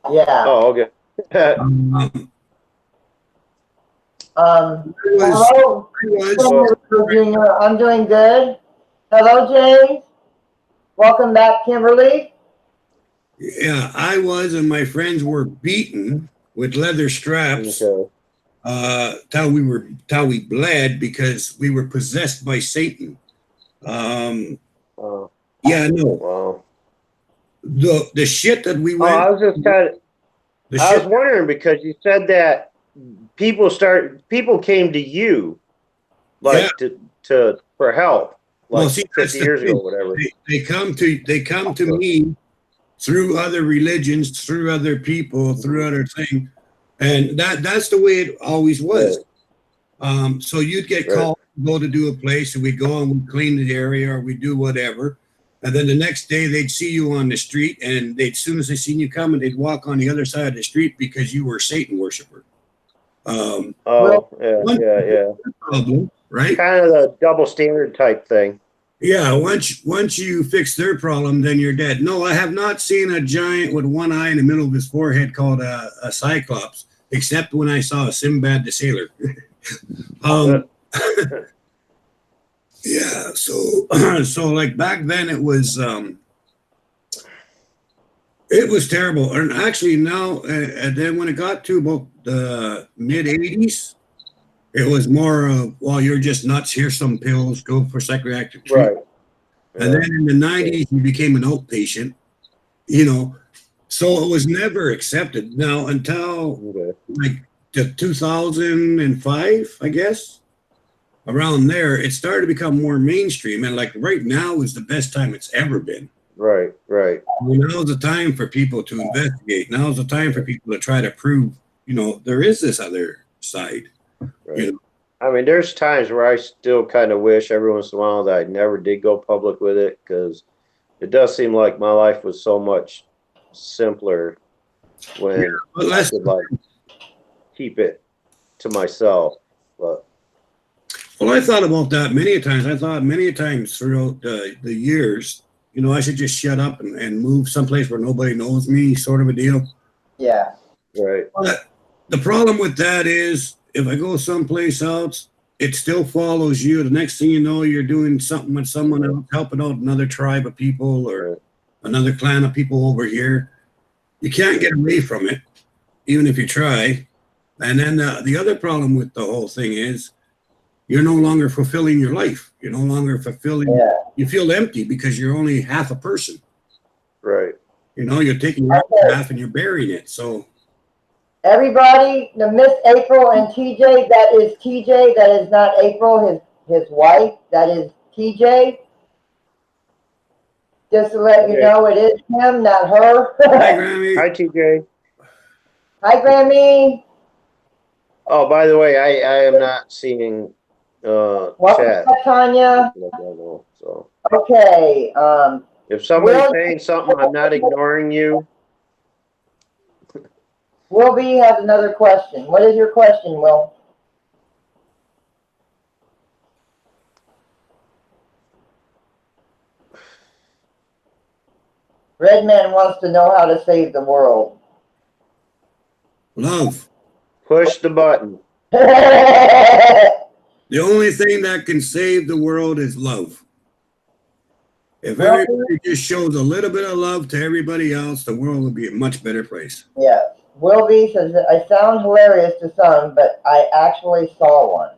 Yeah. Oh, okay. Hello, I was. Junior. I'm doing good. Hello, James. Welcome back, Kimberly. Yeah, I was, and my friends were beaten with leather straps. Okay. Till we bled because we were possessed by Satan. Oh, Yeah, no, wow. the shit that we Oh, went. I was just kind of. The I was shit. wondering because you said that people came to you Yeah. like to for help like Well, see, that's 50 the years ago thing. or whatever. They come to me through other religions, through other people, through other things, and that's the way it always was. So you'd get Right. called, go to do a place, and we'd go and we'd clean the area or we'd do whatever. And then the next day they'd see you on the street, and as soon as they seen you coming, they'd walk on the other side of the street because you were a Satan worshiper. Oh, yeah. Problem, right? Kind of the double standard type thing. Yeah, once you fix their problem, then you're dead. No, I have not seen a giant with one eye in the middle of his forehead called a cyclops, except when I saw a Sinbad the Sailor. Yeah, so so like back then it was terrible. And actually now, and then when it got to about the mid 80s, it was more of, well, you're just nuts. Here's some pills. Go for psychiatric treatment. Right. And then in the 90s, you became an outpatient, you know. So it was never accepted. Now, until like the 2005, I guess, around there, it started to become more mainstream. And like right now is the best time it's ever been. Right. Now's the time for people to investigate. Now's the time for people to try to prove, there is this other side. Right. I mean, there's times where I still kind of wish every once in a while that I never did go public with it because it does seem like my life was so much simpler when I could like keep it to myself. But well, I thought about that many times. I thought many times throughout the years, I should just shut up and move someplace where nobody knows me, sort of a deal. Yeah. Right. But the problem with that is if I go someplace else, it still follows you. The next thing you know, you're doing something with someone else, helping out another tribe of people or another clan of people over here. You can't get away from it, even if you try. And then the other problem with the whole thing is you're no longer fulfilling your life. You're no longer fulfilling. Yeah. You feel empty because you're only half a person. Right. You're taking your half and you're burying it. So everybody, the Miss April and TJ, that is TJ. That is not April, his wife. That is TJ. Just to let you know, it is him, not her. Hi, Grammy. Hi, TJ. Hi, Grammy. Oh, by the way, I am not seeing chat. Tanya. So. Okay. If somebody's saying something, I'm not ignoring you. Will B has another question. What is your question, Will? Redman wants to know how to save the world. Love. Push the button. The only thing that can save the world is love. If everybody just shows a little bit of love to everybody else, the world would be a much better place. Yes. Will B says, I sound hilarious to some, but I actually saw one.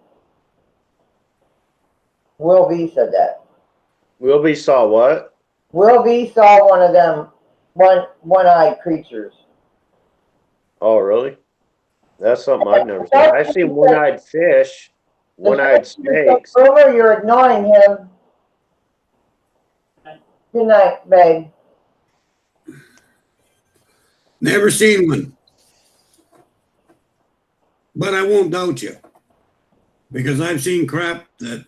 Will B said that. Will B saw what? Will B saw one of them one-eyed creatures. Oh, really? That's something I've never seen. I've seen one-eyed fish, one-eyed snakes. Rumor, you're ignoring him. Good night, babe. Never seen one. But I won't doubt you. Because I've seen crap that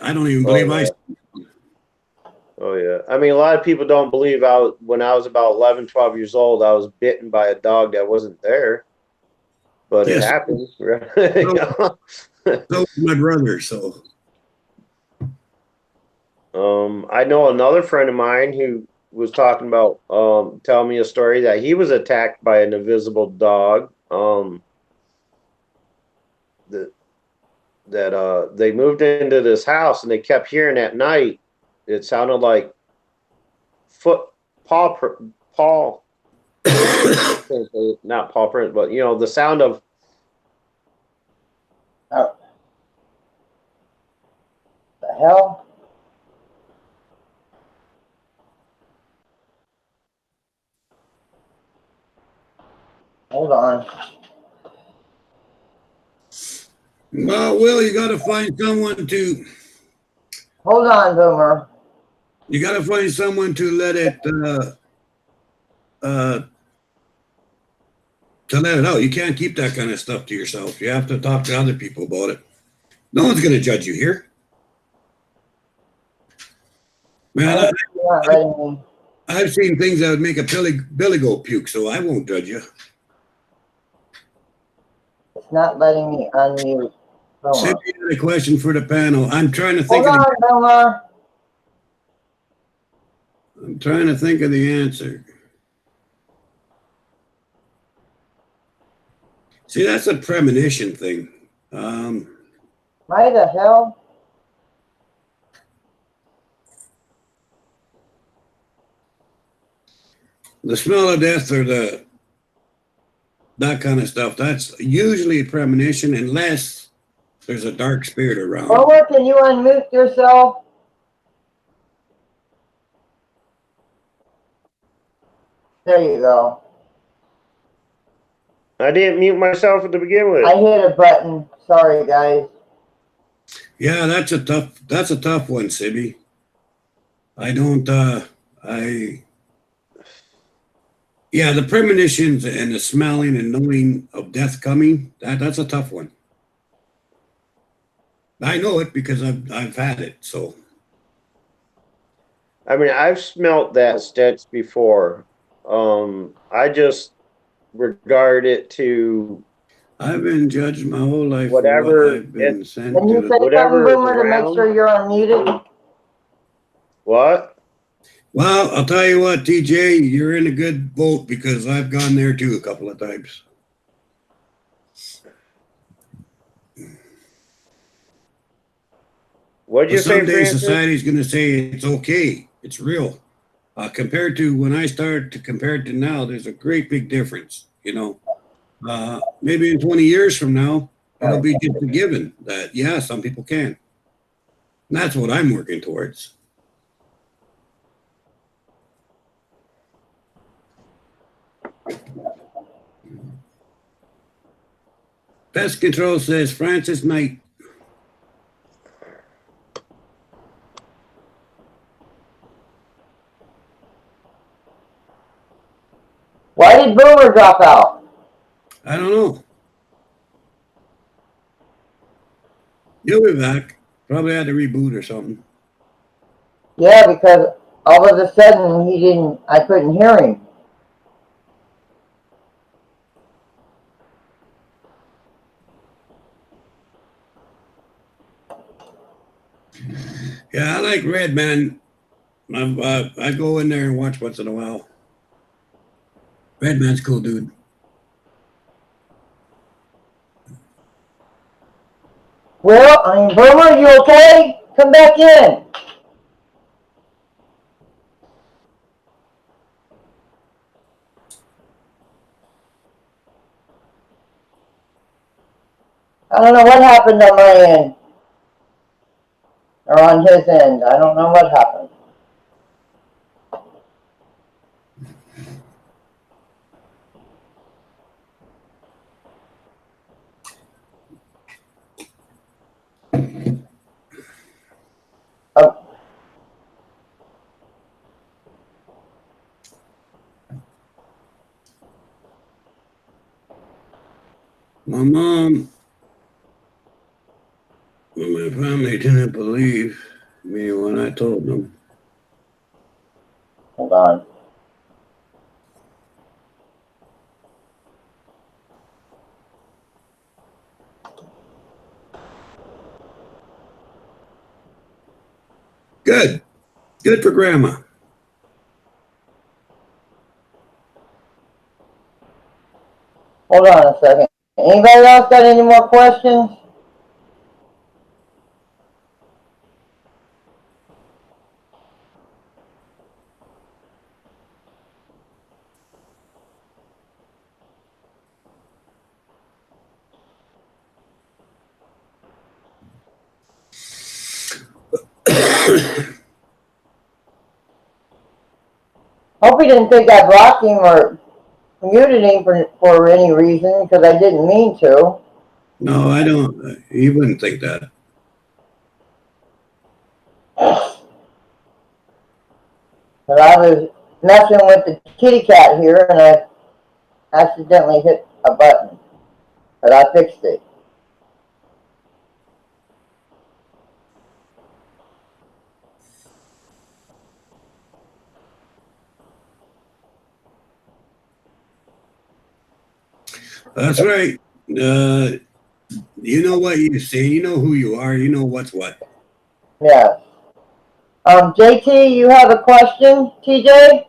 I don't even believe I see. Oh, yeah. I mean, a lot of people don't believe when I was about 11, 12 years old, I was bitten by a dog that wasn't there. But it happened. So was my brother, so. I know another friend of mine who was talking about, telling me a story that he was attacked by an invisible dog. that they moved into this house and they kept hearing at night. It sounded like paw not paw print, but you know the sound of. Oh. The hell? Hold on. Well, Will, you got to find someone to. Hold on, Boomer. You got to find someone to let it. To let it out. You can't keep that kind of stuff to yourself. You have to talk to other people about it. No one's going to judge you here. Man, You're not letting me. I've seen things that would make a Billy goat puke, so I won't judge you. It's not letting me unmute. Boomer. Send me a question for the panel. I'm trying to think Hold on, Boomer. I'm trying to think of the answer. See, that's a premonition thing. Why the hell? The smell of death or that kind of stuff, that's usually a premonition unless there's a dark spirit around. Boomer, can you unmute yourself? There you go. I didn't mute myself to begin with. I hit a button. Sorry, guys. Yeah, that's a tough one, Sibby. Yeah, the premonitions and the smelling and knowing of death coming, that's a tough one. I know it because I've had it, so. I mean, I've smelt that stench before. I just regard it to. I've been judged my whole life Whatever for what I've been sent Can you to. say something, Whatever is Boomer, to make around. sure you're unmuted? What? Well, I'll tell you what, TJ, you're in a good boat because I've gone there too a couple of times. What'd you say, Someday Francis? society's going to say it's okay, it's real. Compared to when I started to compare it to now, there's a great big difference. You know, maybe in 20 years from now, it'll be just a given that, yeah, some people can. And that's what I'm working towards. Pest Control says Francis Knight. Why did Boomer drop out? I don't know. He'll be back. Probably had to reboot or something. Yeah, because all of a sudden I couldn't hear him. Yeah, I like Red Man. I go in there and watch once in a while. Red Man's cool, dude. Well, Boomer, you okay? Come back in. I don't know what happened on my end. Or on his end. I don't know what happened. Oh. My mom and my family didn't believe me when I told them. Hold on. Good. Good for Grandma. Hold on a second. Anybody else got any more questions? Hope he didn't think I blocked him or muted him for any reason, because I didn't mean to. No, I don't. You wouldn't think that. But I was messing with the kitty cat here, and I accidentally hit a button. But I fixed it. That's right. You know what you say. You know who you are. You know what's what. Yes. JT, you have a question, TJ?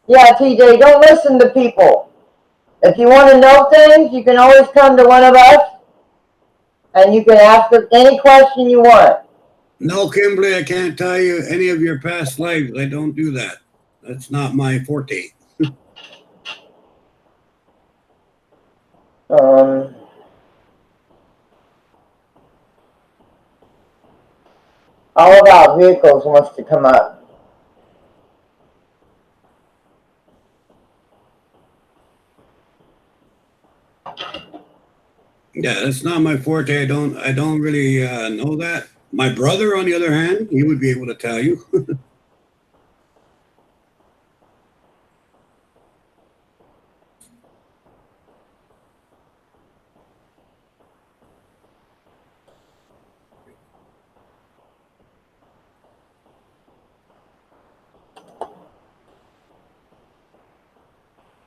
Yeah, TJ, don't listen to people. If you want to know things, you can always come to one of us, and you can ask us any question you want. No, Kimberly, I can't tell you any of your past lives. I don't do that. That's not my forte. All about vehicles wants to come up. Yeah, that's not my forte. I don't really know that. My brother, on the other hand, he would be able to tell you.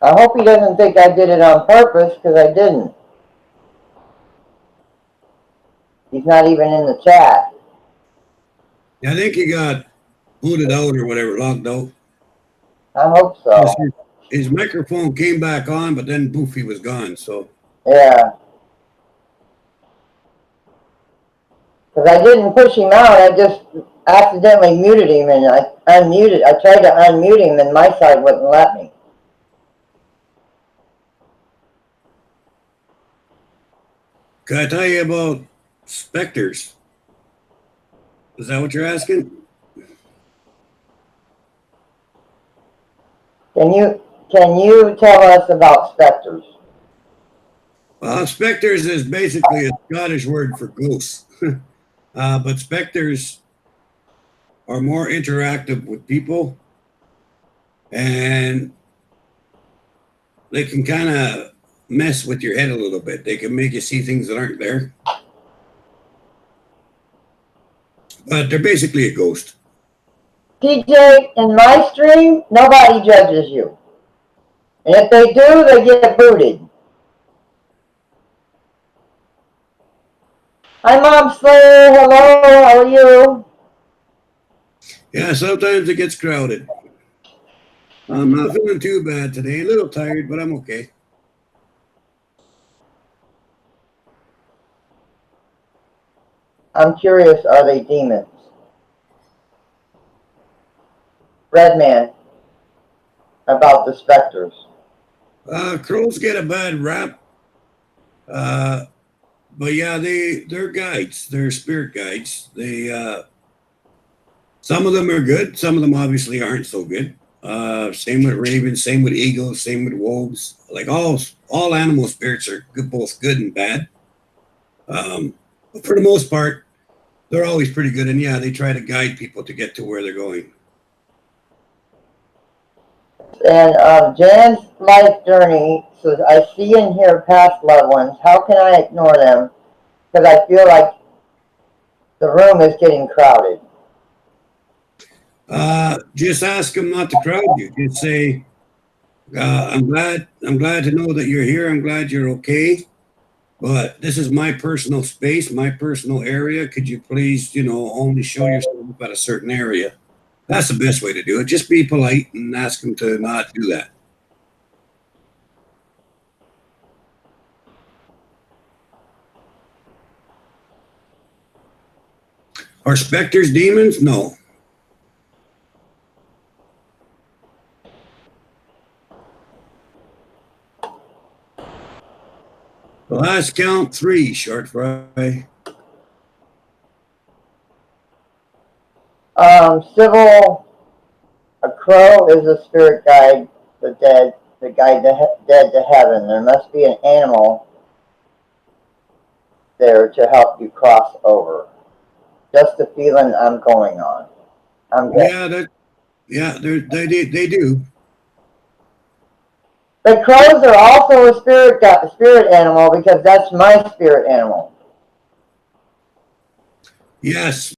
I hope he doesn't think I did it on purpose, because I didn't. He's not even in the chat. I think he got booted out or whatever, locked out. I hope so. His microphone came back on, but then poof, he was gone. So Yeah. Because I didn't push him out, I just accidentally muted him, and I tried to unmute him, and my side wouldn't let me. can I tell you about specters? Is that what you're asking? Can you tell us about specters? Specters is basically a Scottish word for ghosts. But specters are more interactive with people, and they can kind of mess with your head a little bit. They can make you see things that aren't there. But they're basically a ghost. TJ, in my stream, nobody judges you. And if they do, they get booted. Hi, Mom Slayer. Hello, how are you? Yeah, sometimes it gets crowded. I'm not feeling too bad today. A little tired, but I'm okay. I'm curious, are they demons? Redman, about the specters. Crows get a bad rap. But yeah, they're guides. They're spirit guides. Some of them are good. Some of them obviously aren't so good. Same with ravens. Same with eagles. Same with wolves. Like all animal spirits are good, both good and bad. But for the most part, they're always pretty good. And yeah, they try to guide people to get to where they're going. And Jan's life journey says, I see and hear past loved ones. How can I ignore them? Because I feel like the room is getting crowded. Just ask them not to crowd you. Just say, I'm glad to know that you're here. I'm glad you're okay. But this is my personal space, my personal area. Could you please, only show yourself at a certain area? That's the best way to do it. Just be polite and ask them to not do that. Are specters demons? No. last count 3, short fry. Civil, a crow is a spirit guide, the dead, to guide the dead to heaven. There must be an animal there to help you cross over. Just the feeling I'm going on. I'm good. Yeah, they do. But crows are also a spirit animal because that's my spirit animal. Yes,